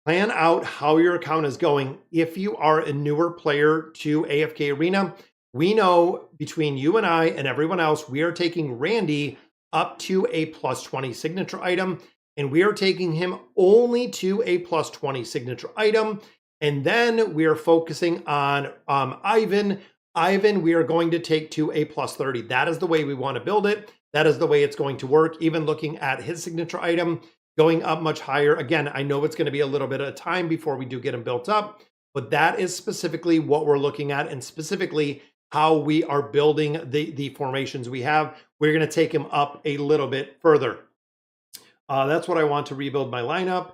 plan out how your account is going. If you are a newer player to AFK Arena, we know between you and I and everyone else, we are taking Randy up to a +20 signature item, and we are taking him only to a +20 signature item. And then we are focusing on Ivan. Ivan, we are going to take to a +30. That is the way we want to build it. That is the way it's going to work. Even looking at his signature item, going up much higher. Again, I know it's going to be a little bit of time before we do get him built up, but that is specifically what we're looking at, and specifically how we are building the formations we have. We're going to take him up a little bit further. That's what I want to rebuild my lineup.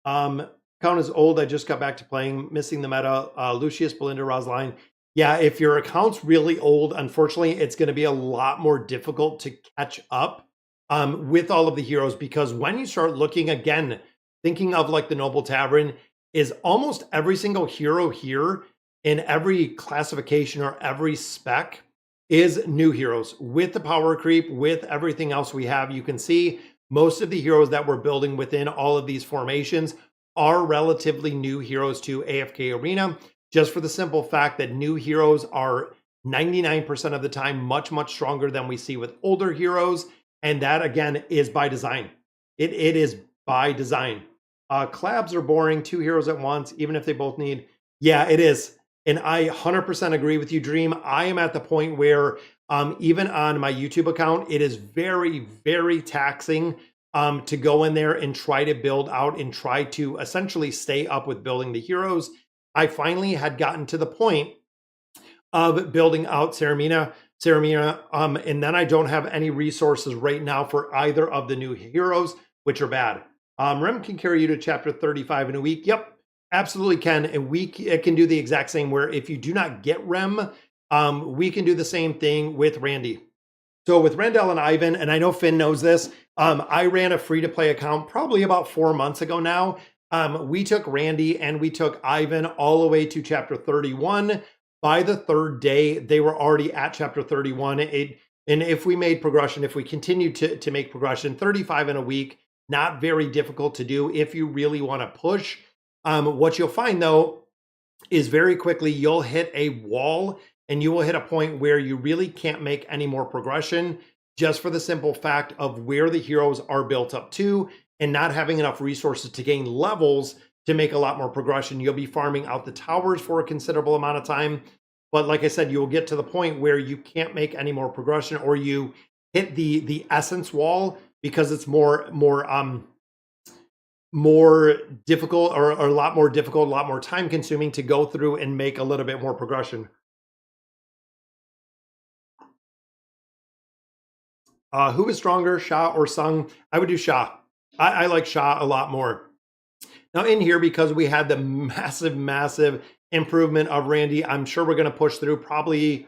Account is old. I just got back to playing, missing the meta. Lucius, Belinda, Rosaline. Yeah, if your account's really old, unfortunately, it's going to be a lot more difficult to catch up with all of the heroes, because when you start looking again, thinking of like the Noble Tavern, is almost every single hero here in every classification or every spec is new heroes with the power creep, with everything else we have. You can see most of the heroes that we're building within all of these formations are relatively new heroes to AFK Arena, just for the simple fact that new heroes are 99% of the time much, much stronger than we see with older heroes. And that, again, is by design. It is by design. Collabs are boring, 2 heroes at once, even if they both need. Yeah, it is. And I 100% agree with you, Dream. I am at the point where even on my YouTube account, it is very, very taxing to go in there and try to build out and try to essentially stay up with building the heroes. I finally had gotten to the point of building out Saramina, and then I don't have any resources right now for either of the new heroes, which are bad. Rem can carry you to chapter 35 in a week. Yep, absolutely can. And it can do the exact same, where if you do not get Rem, we can do the same thing with Randy. So with Randall and Ivan, and I know Finn knows this, I ran a free-to-play account probably about 4 months ago now. We took Randy and we took Ivan all the way to chapter 31. By the 3rd day, they were already at chapter 31. And if we made progression, if we continued to make progression, 35 in a week, not very difficult to do if you really want to push. What you'll find, though, is very quickly you'll hit a wall and you will hit a point where you really can't make any more progression, just for the simple fact of where the heroes are built up to and not having enough resources to gain levels to make a lot more progression. You'll be farming out the towers for a considerable amount of time. But like I said, you will get to the point where you can't make any more progression, or you hit the essence wall, because it's more difficult, or a lot more difficult, a lot more time consuming to go through and make a little bit more progression. Who is stronger, Sha or Sung? I would do Sha. I like Sha a lot more. Now in here, because we had the massive improvement of Randy, I'm sure we're going to push through probably,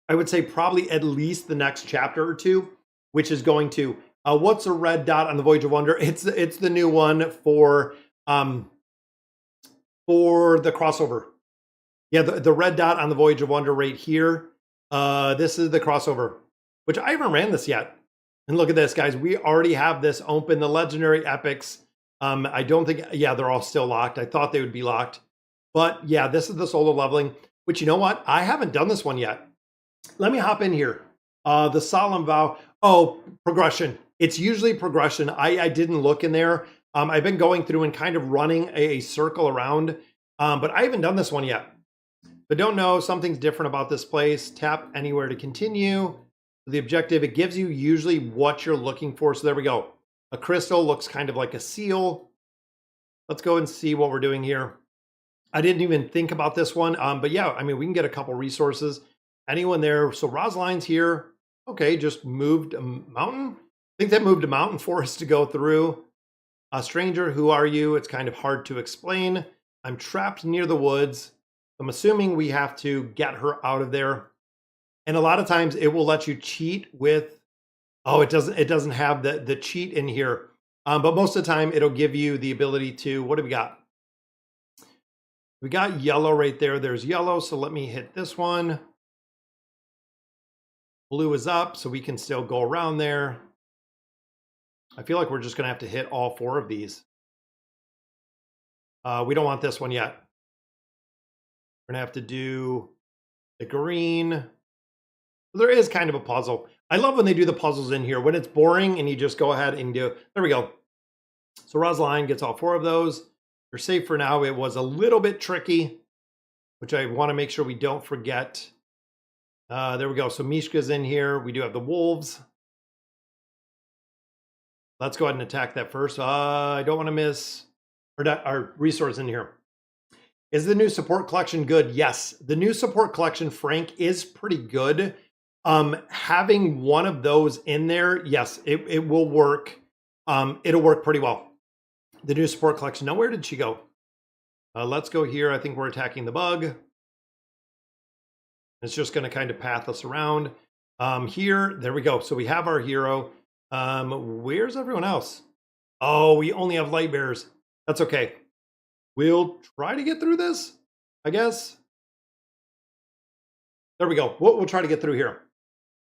I would say probably at least the next chapter or two, which is going to, what's a red dot on the Voyage of Wonder? It's the new one for the crossover. Yeah, the red dot on the Voyage of Wonder right here. This is the crossover, which I haven't ran this yet. And look at this, guys. We already have this open, the legendary epics. I don't think, yeah, they're all still locked. I thought they would be locked. But yeah, this is the solo leveling, which, you know what? I haven't done this one yet. Let me hop in here. The Solemn Vow. Oh, progression. It's usually progression. I didn't look in there. I've been going through and kind of running a circle around, but I haven't done this one yet. But don't know, something's different about this place. Tap anywhere to continue. The objective, it gives you usually what you're looking for. So there we go. A crystal looks kind of like a seal. Let's go and see what we're doing here. I didn't even think about this one. But yeah, I mean, we can get a couple resources. Anyone there? So Rosaline's here. Okay, just moved a mountain. I think that moved a mountain for us to go through. A stranger, who are you? It's kind of hard to explain. I'm trapped near the woods. I'm assuming we have to get her out of there. And a lot of times it will let you cheat with, oh, it doesn't have the cheat in here. But most of the time it'll give you the ability to, what do we got? We got yellow right there. There's yellow. So let me hit this one. Blue is up, so we can still go around there. I feel like we're just going to have to hit all 4 of these. We don't want this one yet. We're going to have to do the green. There is kind of a puzzle. I love when they do the puzzles in here. When it's boring and you just go ahead and do, there we go. So Rosaline gets all 4 of those. You're safe for now. It was a little bit tricky, which I want to make sure we don't forget. There we go. So Mishka's in here. We do have the wolves. Let's go ahead and attack that first. I don't want to miss our resource in here. Is the new support collection good? Yes. The new support collection, Frank, is pretty good. Having one of those in there, yes, it will work. It'll work pretty well. The new support collection. Now, where did she go? Let's go here. I think we're attacking the bug. It's just going to kind of path us around. Here, there we go. So we have our hero. Where's everyone else? Oh, we only have light bearers. That's okay. We'll try to get through this, I guess. There we go. We'll try to get through here.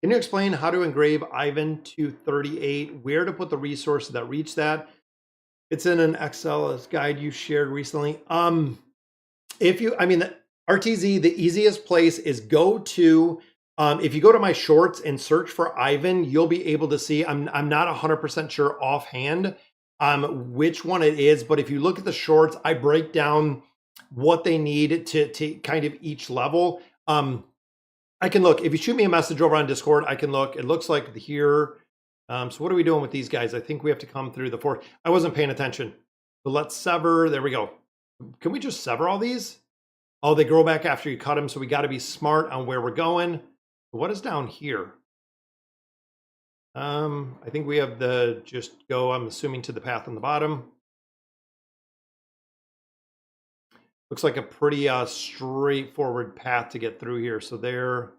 Can you explain how to engrave Ivan 238? Where to put the resources that reach that? It's in an Excel guide you shared recently. RTZ, the easiest place is go to, if you go to my shorts and search for Ivan, you'll be able to see, I'm not 100% sure offhand which one it is, but if you look at the shorts, I break down what they need to kind of each level. I can look, if you shoot me a message over on Discord, I can look. It looks like here. So what are we doing with these guys? I think we have to come through the fourth. I wasn't paying attention. So let's sever. There we go. Can we just sever all these? Oh, they grow back after you cut them. So we got to be smart on where we're going. What is down here? I think we have the just go, I'm assuming, to the path on the bottom. Looks like a pretty straightforward path to get through here. So there,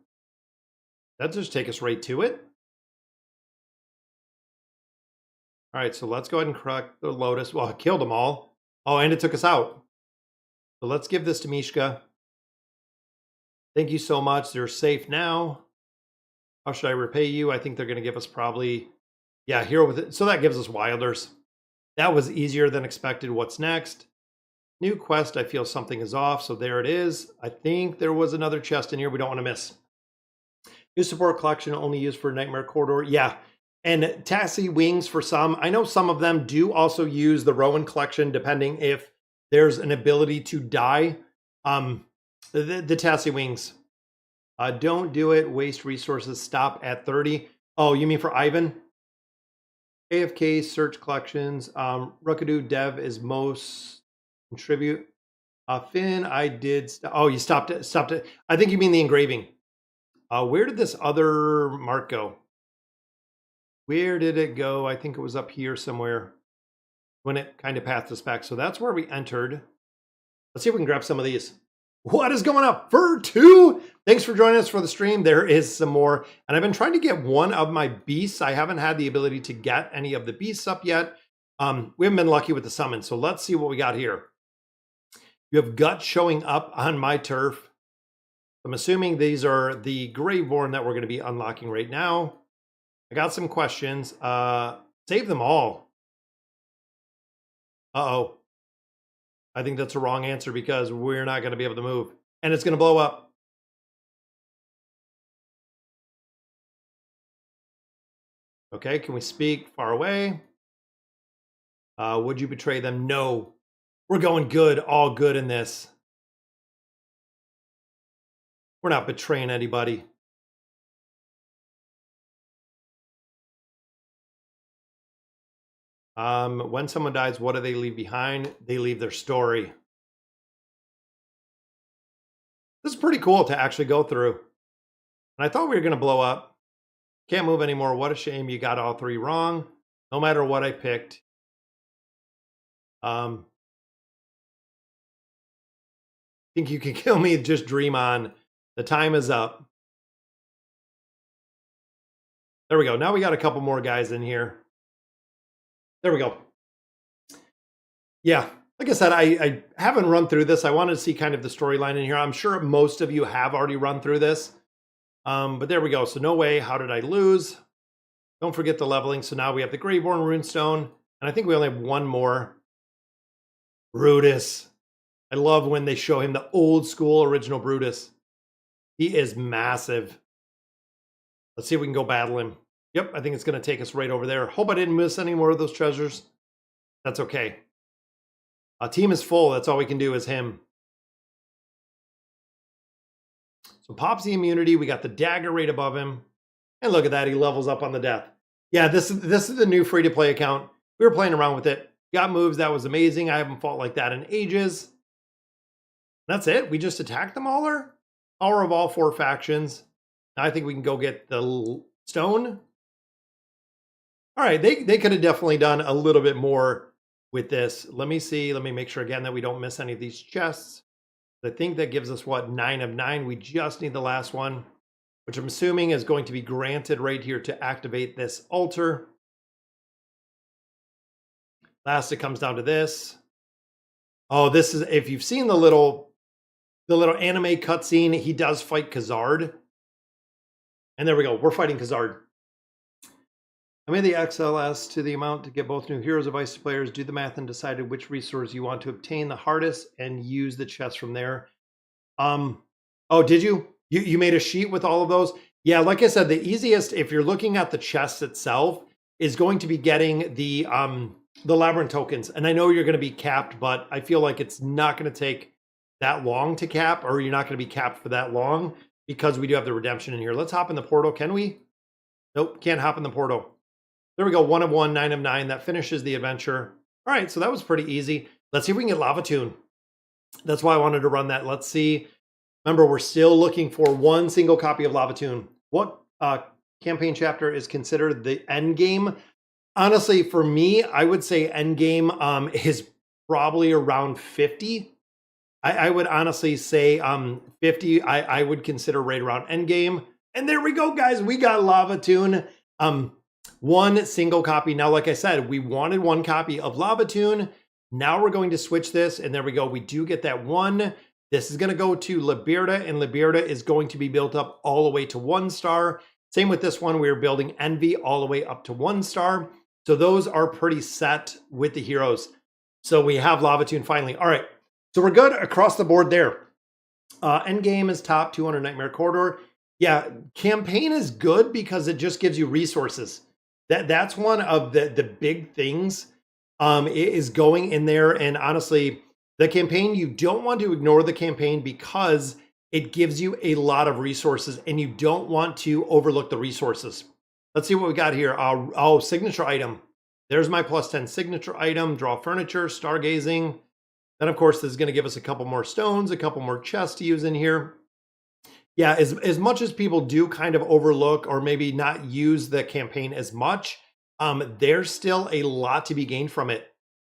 that just take us right to it. All right, so let's go ahead and crack the Lotus. Well, I killed them all. Oh, and it took us out. So let's give this to Mishka. Thank you so much. They're safe now. How should I repay you? I think they're going to give us probably, yeah, hero with it. So that gives us Wilders. That was easier than expected. What's next? New quest. I feel something is off. So there it is. I think there was another chest in here we don't want to miss. New support collection only used for Nightmare Corridor. Yeah. And Tassie Wings for some. I know some of them do also use the Rowan collection, depending if there's an ability to die. The Tassie Wings. Don't do it. Waste resources. Stop at 30. Oh, you mean for Ivan? AFK search collections. Rookadoo Dev is most contribute. Finn, I did. Oh, you stopped it. Stopped it. I think you mean the engraving. Where did this other mark go? Where did it go? I think it was up here somewhere when it kind of pathed us back. So that's where we entered. Let's see if we can grab some of these. What is going up? Fur2? Thanks for joining us for the stream. There is some more. And I've been trying to get one of my beasts. I haven't had the ability to get any of the beasts up yet. We haven't been lucky with the summon. So let's see what we got here. You have Gut showing up on my turf. I'm assuming these are the Graveborn that we're going to be unlocking right now. I got some questions. Save them all. Uh-oh. I think that's a wrong answer because we're not going to be able to move. And it's going to blow up. Okay, can we speak far away? Would you betray them? No. We're going good, all good in this. We're not betraying anybody. When someone dies, what do they leave behind? They leave their story. This is pretty cool to actually go through. And I thought we were going to blow up. Can't move anymore. What a shame you got all three wrong. No matter what I picked. Think you can kill me? Just dream on. The time is up. There we go. Now we got a couple more guys in here. There we go. Yeah, like I said, I haven't run through this. I wanted to see kind of the storyline in here. I'm sure most of you have already run through this. But there we go. So no way. How did I lose? Don't forget the leveling. So now we have the Greyborn Runestone. And I think we only have one more. Brutus. I love when they show him the old school original Brutus. He is massive. Let's see if we can go battle him. Yep, I think it's going to take us right over there. Hope I didn't miss any more of those treasures. That's okay. Our team is full. That's all we can do is him. So pops the immunity. We got the dagger right above him. And look at that. He levels up on the death. Yeah, this is the new free-to-play account. We were playing around with it. Got moves. That was amazing. I haven't fought like that in ages. That's it. We just attacked them all. Power of all four factions. Now I think we can go get the stone. All right, they could have definitely done a little bit more with this. Let me see. Let me make sure again that we don't miss any of these chests. I think that gives us what, 9 of 9. We just need the last one, which I'm assuming is going to be granted right here to activate this altar. Last, it comes down to this. Oh, this is, if you've seen the little anime cutscene, he does fight Khazard. And there we go. We're fighting Khazard. I made the XLS to the amount to get both new heroes advice to players. Do the math and decided which resource you want to obtain the hardest and use the chest from there. Oh, did you? You made a sheet with all of those? Yeah, like I said, the easiest, if you're looking at the chest itself, is going to be getting the labyrinth tokens. And I know you're going to be capped, but I feel like it's not going to take that long to cap, or you're not going to be capped for that long because we do have the redemption in here. Let's hop in the portal. Can we? Nope, can't hop in the portal. There we go. 1 of 1, 9 of 9. That finishes the adventure. All right, so that was pretty easy. Let's see if we can get Lava Tune. That's why I wanted to run that. Let's see. Remember, we're still looking for one single copy of Lava Tune. What campaign chapter is considered the end game? Honestly, for me, I would say end game is probably around 50. I would honestly say 50. I would consider right around end game. And there we go, guys. We got Lava Tune. One single copy. Now, like I said, we wanted one copy of Lava Tune. Now we're going to switch this, and there we go. We do get that one. This is going to go to Liberta, and Liberta is going to be built up all the way to 1 star. Same with this one. We're building Envy all the way up to 1 star. So those are pretty set with the heroes. So we have Lava Tune finally. All right. So we're good across the board there. Endgame is top 200 Nightmare Corridor. Yeah, campaign is good because it just gives you resources. That's one of the big things is going in there. And honestly, the campaign, you don't want to ignore the campaign because it gives you a lot of resources and you don't want to overlook the resources. Let's see what we got here. Oh, signature item. There's my +10 signature item. Draw furniture, stargazing. Then, of course, this is going to give us a couple more stones, a couple more chests to use in here. Yeah, as much as people do kind of overlook or maybe not use the campaign as much, there's still a lot to be gained from it.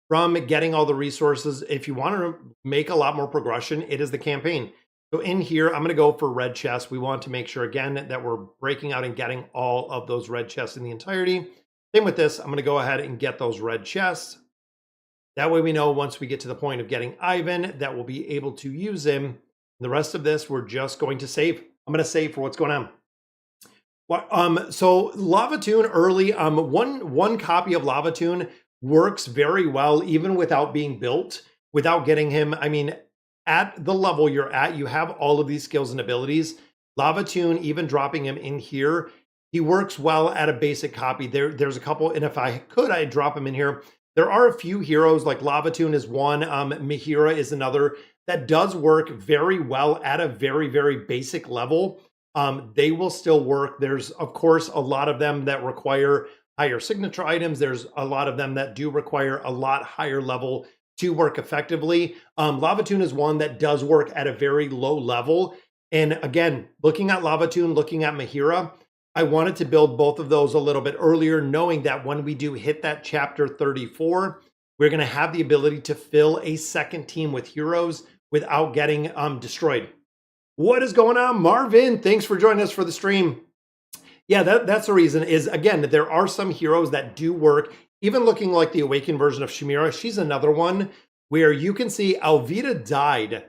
From getting all the resources, if you want to make a lot more progression, it is the campaign. So in here, I'm going to go for red chests. We want to make sure, again, that we're breaking out and getting all of those red chests in the entirety. Same with this. I'm going to go ahead and get those red chests. That way we know once we get to the point of getting Ivan that we'll be able to use him. The rest of this, we're just going to save. I'm going to save for what's going on. So Lava Tune early, one copy of Lava Tune works very well, even without being built, without getting him. I mean, at the level you're at, you have all of these skills and abilities. Lava Tune, even dropping him in here, he works well at a basic copy. There's a couple, and if I could, I'd drop him in here. There are a few heroes, like Lava Tune is one, Mihira is another, that does work very well at a very, very basic level. They will still work. There's, of course, a lot of them that require higher signature items. There's a lot of them that do require a lot higher level to work effectively. Lava Tune is one that does work at a very low level. And again, looking at Lava Tune, looking at Mihira, I wanted to build both of those a little bit earlier, knowing that when we do hit that chapter 34, we're going to have the ability to fill a second team with heroes without getting destroyed. What is going on, Marvin? Thanks for joining us for the stream. Yeah, that's the reason is, again, there are some heroes that do work, even looking like the awakened version of Shamira. She's another one where you can see Alvida died,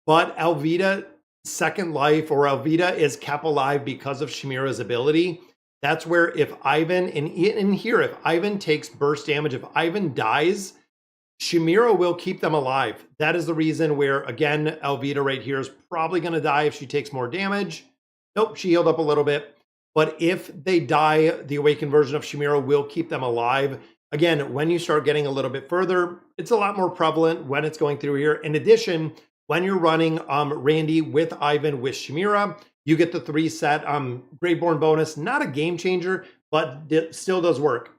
but Alvida second life, or Alvida is kept alive because of Shamira's ability. That's where if Ivan, in here, if Ivan takes burst damage, if Ivan dies, Shamira will keep them alive. That is the reason where, again, Alvida right here is probably going to die if she takes more damage. Nope, she healed up a little bit. But if they die, the awakened version of Shamira will keep them alive. Again, when you start getting a little bit further, it's a lot more prevalent when it's going through here. In addition, when you're running Randy with Ivan with Shamira, you get the 3 set Graveborn bonus. Not a game changer, but it still does work.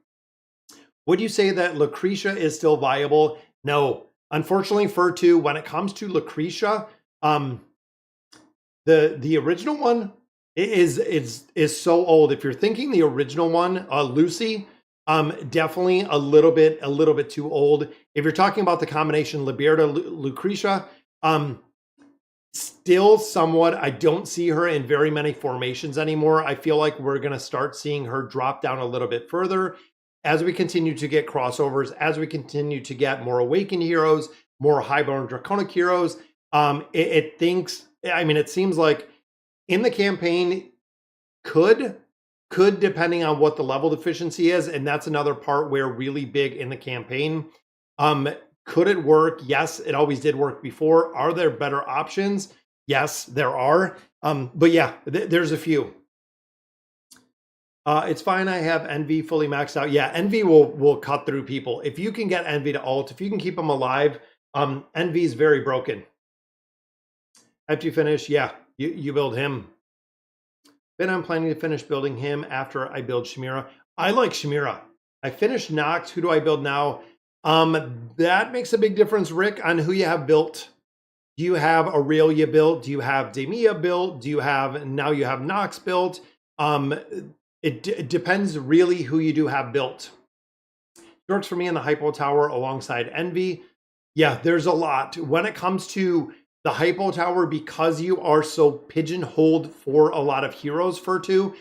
Would you say that Lucretia is still viable? No. Unfortunately, Fur2, when it comes to Lucretia, the original one is so old. If you're thinking the original one, Lucy, definitely a little bit too old. If you're talking about the combination Liberta Lucretia, Still somewhat, I don't see her in very many formations anymore. I feel like we're going to start seeing her drop down a little bit further as we continue to get crossovers, as we continue to get more Awakened heroes, more Highborn Draconic heroes. It seems like in the campaign could, depending on what the level deficiency is, and that's another part where really big in the campaign. Could it work? Yes, it always did work before. Are there better options? Yes, there are. But yeah, there's a few. It's fine. I have Envy fully maxed out. Yeah, Envy will cut through people. If you can get Envy to ult, if you can keep them alive, Envy is very broken. After you finish, yeah, you build him. Then I'm planning to finish building him after I build Shamira. I like Shamira. I finished Nox. Who do I build now? That makes a big difference, Rick, on who you have built. Do you have Aurelia built? Do you have Demia built? Do you have, now you have Nox built? It depends really who you do have built. It works for me in the Hypo Tower alongside Envy. Yeah, there's a lot. When it comes to the Hypo Tower, because you are so pigeonholed for a lot of heroes, Fur2,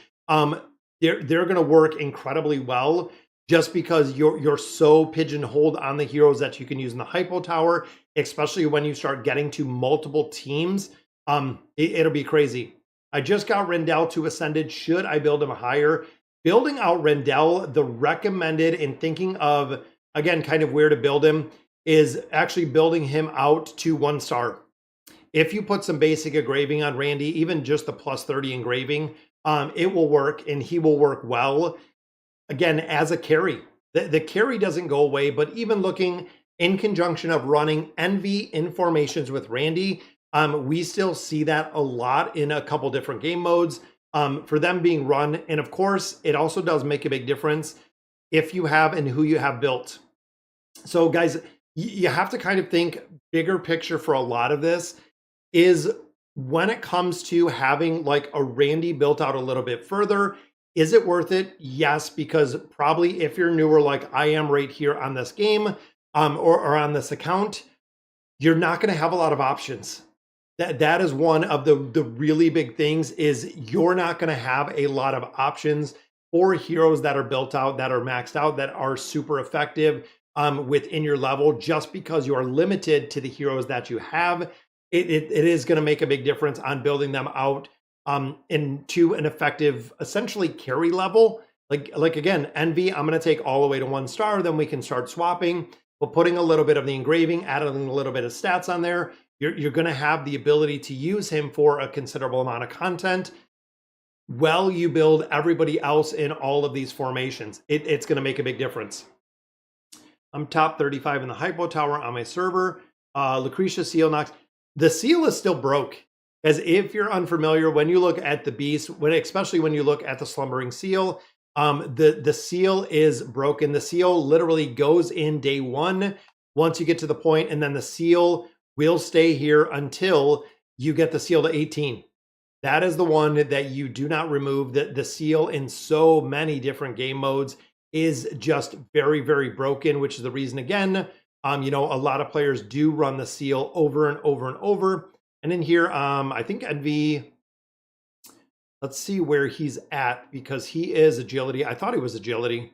they're going to work incredibly well just because you're so pigeonholed on the heroes that you can use in the Hypo Tower, especially when you start getting to multiple teams. It'll be crazy. I just got Rendell to Ascended. Should I build him higher? Building out Rendell, the recommended in thinking of, again, kind of where to build him, is actually building him out to 1 star. If you put some basic engraving on Randy, even just the +30 engraving, it will work, and he will work well. Again, as a carry. The carry doesn't go away, but even looking in conjunction of running Envy in formations with Randy, we still see that a lot in a couple different game modes for them being run. And of course, it also does make a big difference if you have and who you have built. So guys, you have to kind of think bigger picture for a lot of this is when it comes to having like a Randy built out a little bit further. Is it worth it? Yes, because probably if you're newer like I am right here on this game or on this account, you're not going to have a lot of options. That is one of the really big things is you're not going to have a lot of options for heroes that are built out, that are maxed out, that are super effective within your level just because you are limited to the heroes that you have. It is going to make a big difference on building them out into an effective, essentially carry level. Like again, Envy, I'm going to take all the way to 1 star. Then we can start swapping, but putting a little bit of the engraving, adding a little bit of stats on there. You're going to have the ability to use him for a considerable amount of content while you build everybody else in all of these formations. It's going to make a big difference. I'm top 35 in the Hypo Tower on my server. Lucretia Seal Nox. The seal is still broke. As if you're unfamiliar, when you look at the beast, especially when you look at the slumbering seal, the seal is broken. The seal literally goes in day 1 once you get to the point, and then the seal will stay here until you get the seal to 18. That is the one that you do not remove. The seal in so many different game modes is just very, very broken, which is the reason, again, a lot of players do run the seal over and over and over. And in here, I think Envy, let's see where he's at because he is agility. I thought he was agility.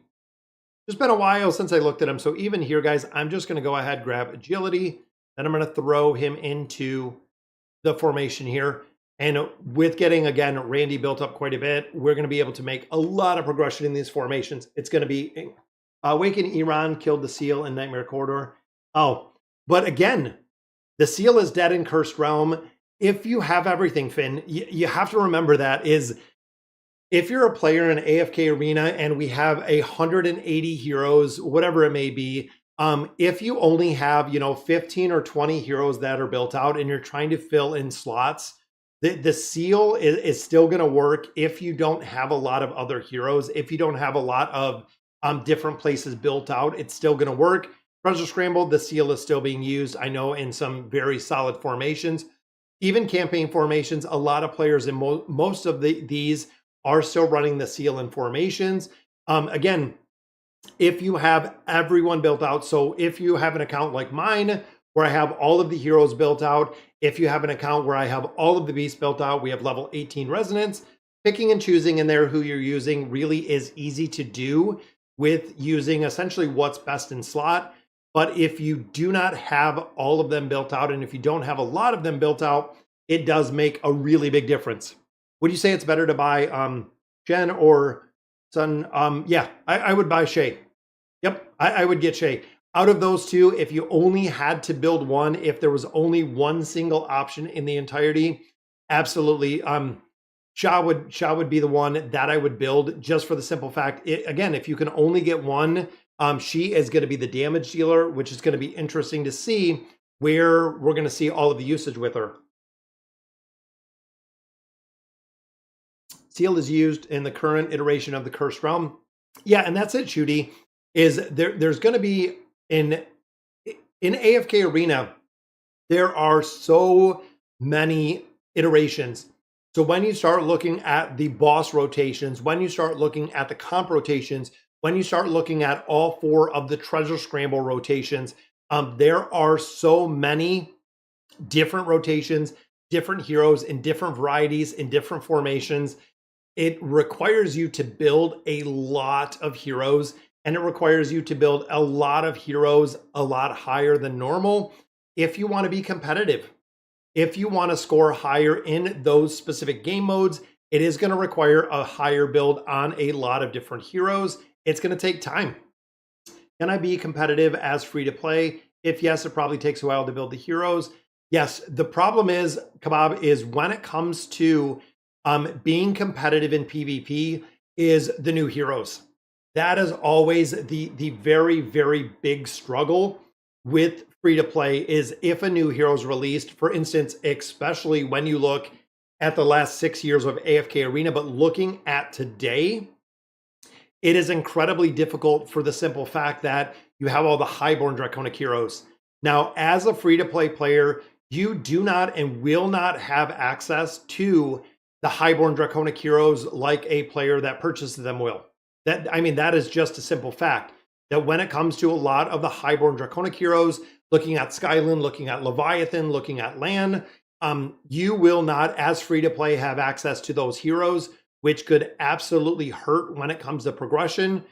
It's been a while since I looked at him. So even here, guys, I'm just going to go ahead, grab agility. Then I'm going to throw him into the formation here. And with getting, again, Randy built up quite a bit, we're going to be able to make a lot of progression in these formations. It's going to be Awakened Iran killed the seal in Nightmare Corridor. Oh, but again, the seal is dead in Cursed Realm. If you have everything, Finn, you have to remember that is if you're a player in AFK Arena and we have 180 heroes, whatever it may be, if you only have, 15 or 20 heroes that are built out and you're trying to fill in slots, the seal is still going to work if you don't have a lot of other heroes. If you don't have a lot of different places built out, it's still going to work. Treasure Scramble, the seal is still being used, I know, in some very solid formations. Even campaign formations, a lot of players in most of these are still running the seal in formations. Again, if you have everyone built out, so if you have an account like mine, where I have all of the heroes built out. If you have an account where I have all of the beasts built out, we have level 18 resonance. Picking and choosing in there who you're using really is easy to do with using essentially what's best in slot. But if you do not have all of them built out, and if you don't have a lot of them built out, it does make a really big difference. Would you say it's better to buy Jen or Sun? Yeah, I would buy Shay. Yep, I would get Shay. Out of those two, if you only had to build one, if there was only one single option in the entirety, absolutely. Sha would be the one that I would build, just for the simple fact, again, if you can only get one, she is going to be the damage dealer, which is going to be interesting to see where we're going to see all of the usage with her. Seal is used in the current iteration of the Cursed Realm. Yeah, and that's it, Shooty. Is there's going to be in AFK Arena, there are so many iterations. So when you start looking at the boss rotations, when you start looking at the comp rotations, when you start looking at all 4 of the treasure scramble rotations, there are so many different rotations, different heroes in different varieties, in different formations. It requires you to build a lot of heroes, and it requires you to build a lot of heroes a lot higher than normal if you want to be competitive. If you want to score higher in those specific game modes, it is going to require a higher build on a lot of different heroes. It's going to take time. Can I be competitive as free to play? If yes, it probably takes a while to build the heroes. Yes, the problem is, Kebab, is when it comes to being competitive in PvP is the new heroes. That is always the very, very big struggle with free to play, is if a new hero is released, for instance, especially when you look at the last 6 years of AFK Arena, but looking at today, it is incredibly difficult for the simple fact that you have all the highborn draconic heroes. Now, as a free to play player, you do not and will not have access to the highborn draconic heroes like a player that purchases them will. That is just a simple fact, that when it comes to a lot of the highborn draconic heroes, looking at Skyland, looking at Leviathan, looking at Lan, you will not, as free to play, have access to those heroes, which could absolutely hurt when it comes to progression,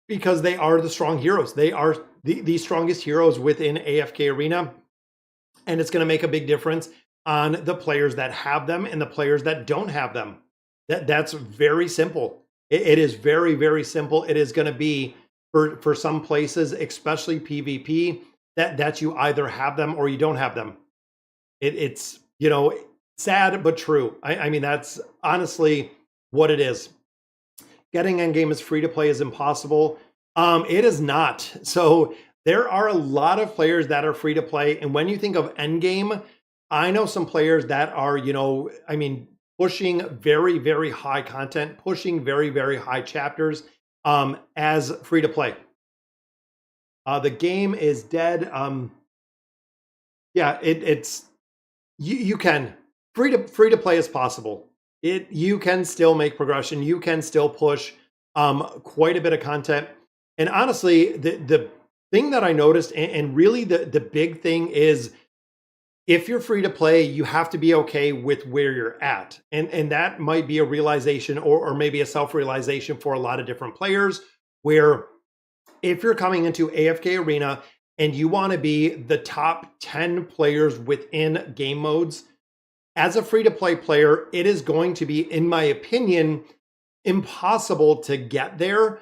because they are the strong heroes. They are the strongest heroes within AFK Arena, and it's going to make a big difference on the players that have them and the players that don't have them. That's very simple. It is very, very simple. It is going to be for some places, especially PvP, that you either have them or you don't have them. It's, you know, sad but true. I mean, that's honestly what it is. Getting Endgame as free to play is impossible. It is not. So there are a lot of players that are free to play, and when you think of Endgame, I know some players that are, you know, I mean, pushing very, very high content, pushing very, very high chapters as free to play. The game is dead. Yeah, it's you can free to play is possible. You can still make progression. You can still push quite a bit of content. And honestly, the thing that I noticed, and really the big thing is, if you're free to play, you have to be okay with where you're at. And that might be a realization or maybe a self-realization for a lot of different players, where if you're coming into AFK Arena and you want to be the top 10 players within game modes, as a free-to-play player, it is going to be, in my opinion, impossible to get there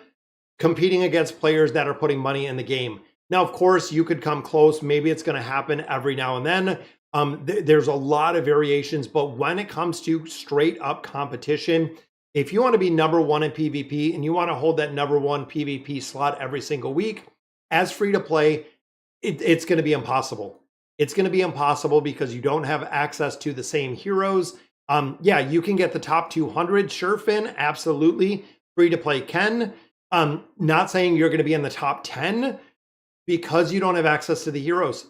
competing against players that are putting money in the game. Now, of course, you could come close. Maybe it's going to happen every now and then. There's a lot of variations, but when it comes to straight up competition, if you want to be number one in PvP and you want to hold that number one PvP slot every single week, as free to play, it's going to be impossible. It's going to be impossible because you don't have access to the same heroes. Yeah, you can get the top 200, sure, Finn, absolutely. Free to play can. Not saying you're going to be in the top 10 because you don't have access to the heroes.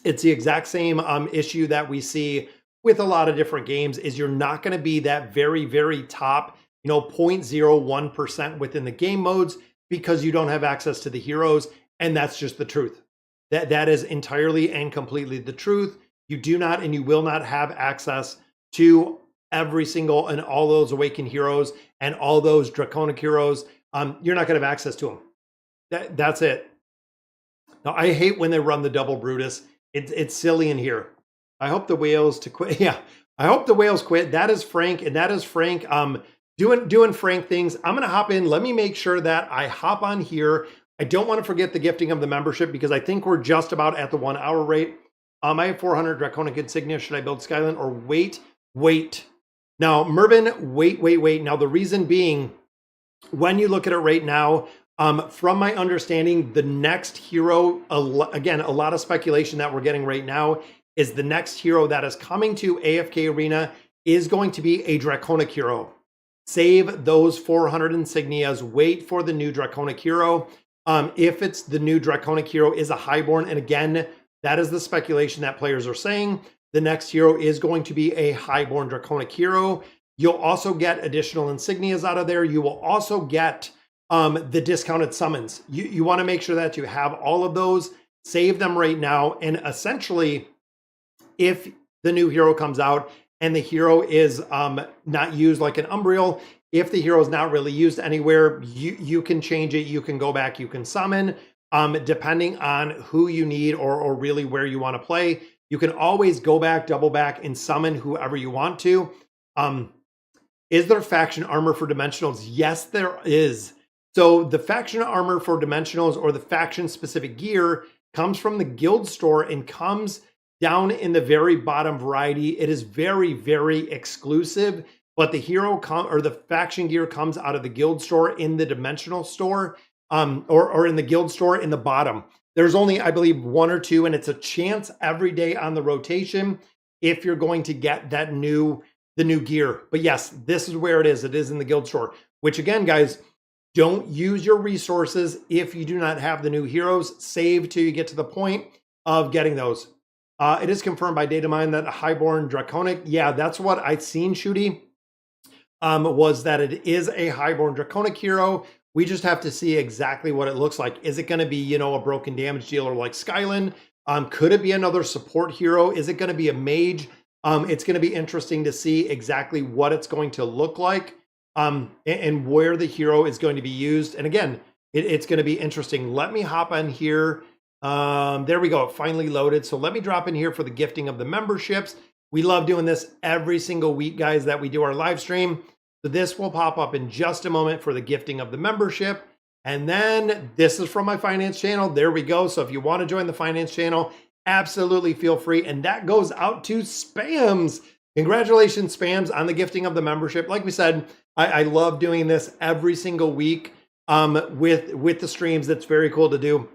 It's the exact same issue that we see with a lot of different games, is you're not going to be that very, very top, 0.01% within the game modes because you don't have access to the heroes. And that's just the truth. That is entirely and completely the truth. You do not and you will not have access to every single and all those awakened heroes and all those draconic heroes. You're not going to have access to them. That's it. Now, I hate when they run the double Brutus. It's silly in here. I hope the whales to quit. Yeah, I hope the whales quit. That is Frank, and that is Frank doing Frank things. I'm going to hop in. Let me make sure that I hop on here. I don't want to forget the gifting of the membership because I think we're just about at the 1 hour rate. I have 400 Draconic Insignia. Should I build Skyline or wait? Now, Mervin, wait. Now, the reason being, when you look at it right now, from my understanding, the next hero, again, a lot of speculation that we're getting right now, is the next hero that is coming to AFK Arena is going to be a Draconic hero. Save those 400 insignias, wait for the new Draconic hero. If it's the new Draconic hero is a Highborn, and again, that is the speculation that players are saying, the next hero is going to be a Highborn Draconic hero. You'll also get additional insignias out of there. You will also get the discounted summons. You want to make sure that you have all of those, save them right now, and essentially, if the new hero comes out and the hero is not used like an Umbriel, if the hero is not really used anywhere, you can change it, you can go back, you can summon, depending on who you need or really where you want to play. You can always go back, double back, and summon whoever you want to. Is there faction armor for dimensionals? Yes, there is. So the faction armor for dimensionals or the faction specific gear comes from the guild store and comes down in the very bottom variety. It is very, very exclusive, but the hero or the faction gear comes out of the guild store in the dimensional store, or in the guild store in the bottom. There's only, I believe, 1 or 2, and it's a chance every day on the rotation if you're going to get the new gear. But yes, this is where it is. It is in the guild store, which again, guys, don't use your resources if you do not have the new heroes. Save till you get to the point of getting those. It is confirmed by Datamine that a Highborn Draconic, yeah, that's what I'd seen, Shooty, was that it is a Highborn Draconic hero. We just have to see exactly what it looks like. Is it going to be, a broken damage dealer like Skylan? Could it be another support hero? Is it going to be a mage? It's going to be interesting to see exactly what it's going to look like, and where the hero is going to be used. And again, it's going to be interesting. Let me hop on here. There we go. It finally loaded. So let me drop in here for the gifting of the memberships. We love doing this every single week, guys, that we do our live stream. So this will pop up in just a moment for the gifting of the membership. And then this is from my finance channel. There we go. So if you want to join the finance channel, absolutely feel free. And that goes out to Spams. Congratulations, Spams, on the gifting of the membership. Like we said, I love doing this every single week with the streams. That's very cool to do.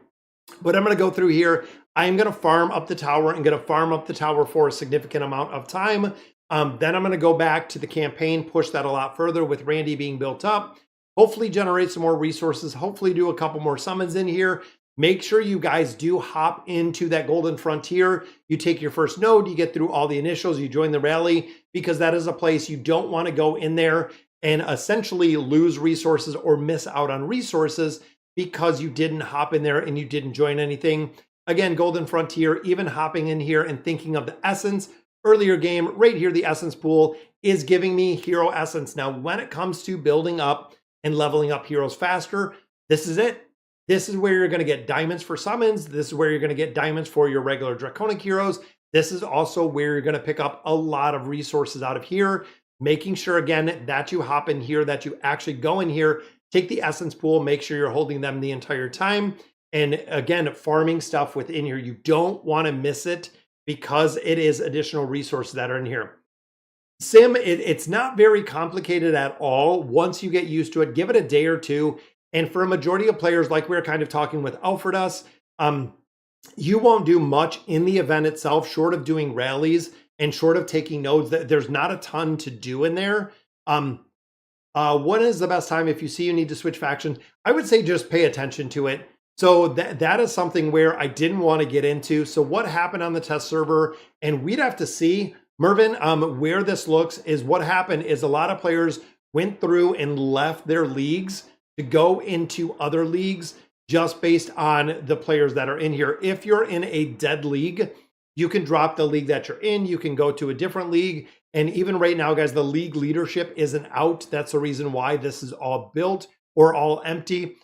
But I'm going to go through here. I'm going to farm up the tower and going to farm up the tower for a significant amount of time. Then I'm going to go back to the campaign, push that a lot further with Randy being built up. Hopefully generate some more resources. Hopefully do a couple more summons in here. Make sure you guys do hop into that Golden Frontier. You take your first node, you get through all the initials, you join the rally, because that is a place you don't want to go in there and essentially lose resources or miss out on resources because you didn't hop in there and you didn't join anything. Again, Golden Frontier, even hopping in here and thinking of the essence, earlier game, right here, the essence pool is giving me hero essence. Now, when it comes to building up and leveling up heroes faster, this is it. This is where you're going to get diamonds for summons. This is where you're going to get diamonds for your regular Draconic heroes. This is also where you're going to pick up a lot of resources out of here, making sure, again, that you hop in here, that you actually go in here, take the essence pool, make sure you're holding them the entire time. And again, farming stuff within here. You don't want to miss it because it is additional resources that are in here. Sim, it's not very complicated at all. Once you get used to it, give it a day or two. And for a majority of players, like we were kind of talking with Alfredas, you won't do much in the event itself, short of doing rallies and short of taking nodes. There's not a ton to do in there. When is the best time if you see you need to switch factions? I would say just pay attention to it. So that is something where I didn't want to get into. So what happened on the test server, and we'd have to see, Mervin, where this looks is what happened is a lot of players went through and left their leagues to go into other leagues just based on the players that are in here. If you're in a dead league, you can drop the league that you're in. You can go to a different league. And even right now, guys, the league leadership isn't out. That's the reason why this is all built or all empty.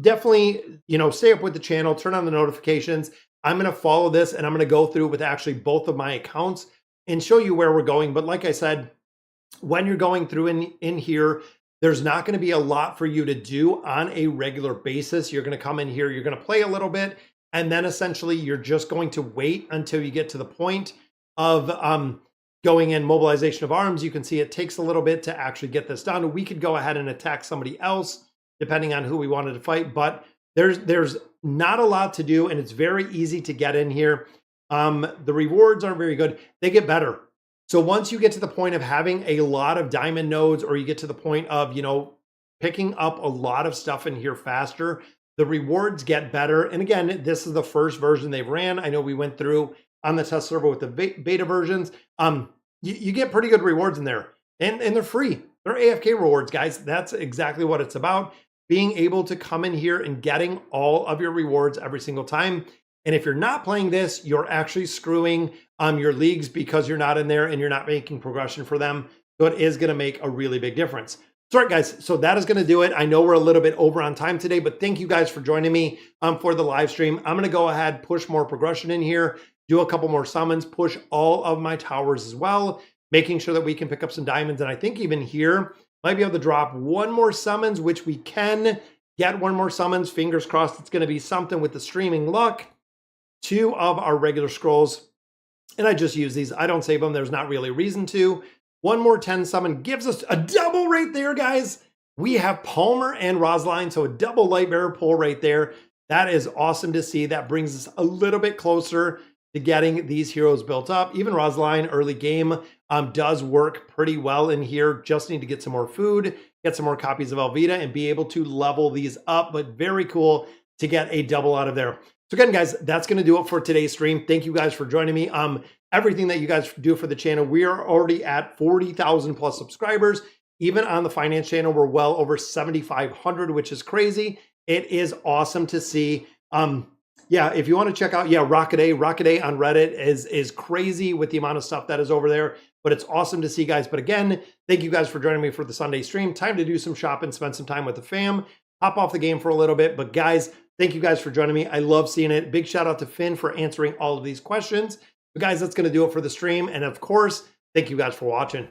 Definitely, stay up with the channel, turn on the notifications. I'm going to follow this and I'm going to go through with actually both of my accounts and show you where we're going. But like I said, when you're going through in here, there's not going to be a lot for you to do on a regular basis. You're going to come in here, you're going to play a little bit, and then essentially you're just going to wait until you get to the point of going in mobilization of arms. You can see it takes a little bit to actually get this done. We could go ahead and attack somebody else depending on who we wanted to fight, but there's not a lot to do, and it's very easy to get in here. The rewards aren't very good. They get better. So once you get to the point of having a lot of diamond nodes, or you get to the point of, picking up a lot of stuff in here faster, the rewards get better. And again, this is the first version they've ran. I know we went through on the test server with the beta versions. You get pretty good rewards in there, and they're free. They're AFK rewards, guys. That's exactly what it's about. Being able to come in here and getting all of your rewards every single time. And if you're not playing this, you're actually screwing your leagues because you're not in there and you're not making progression for them. So it is going to make a really big difference. So, all right, guys, so that is going to do it. I know we're a little bit over on time today, but thank you guys for joining me for the live stream. I'm going to go ahead, push more progression in here, do a couple more summons, push all of my towers as well, making sure that we can pick up some diamonds. And I think even here, might be able to drop one more summons, which we can get one more summons. Fingers crossed it's going to be something with the streaming luck. 2 of our regular scrolls. And I just use these. I don't save them. There's not really a reason to. One more 10 summon gives us a double right there, guys. We have Palmer and Rosaline, so a double light bearer pull right there. That is awesome to see. That brings us a little bit closer to getting these heroes built up. Even Rosaline early game does work pretty well in here. Just need to get some more food, get some more copies of Alvita, and be able to level these up. But very cool to get a double out of there. So again, guys, that's going to do it for today's stream. Thank you guys for joining me. Everything that you guys do for the channel, we are already at 40,000 plus subscribers. Even on the finance channel, we're well over 7,500, which is crazy. It is awesome to see. Yeah, if you want to check out, Rocket A on Reddit is crazy with the amount of stuff that is over there, but it's awesome to see, guys. But again, thank you guys for joining me for the Sunday stream. Time to do some shopping, spend some time with the fam, hop off the game for a little bit. But guys, thank you guys for joining me. I love seeing it. Big shout out to Finn for answering all of these questions. But guys, that's going to do it for the stream. And of course, thank you guys for watching.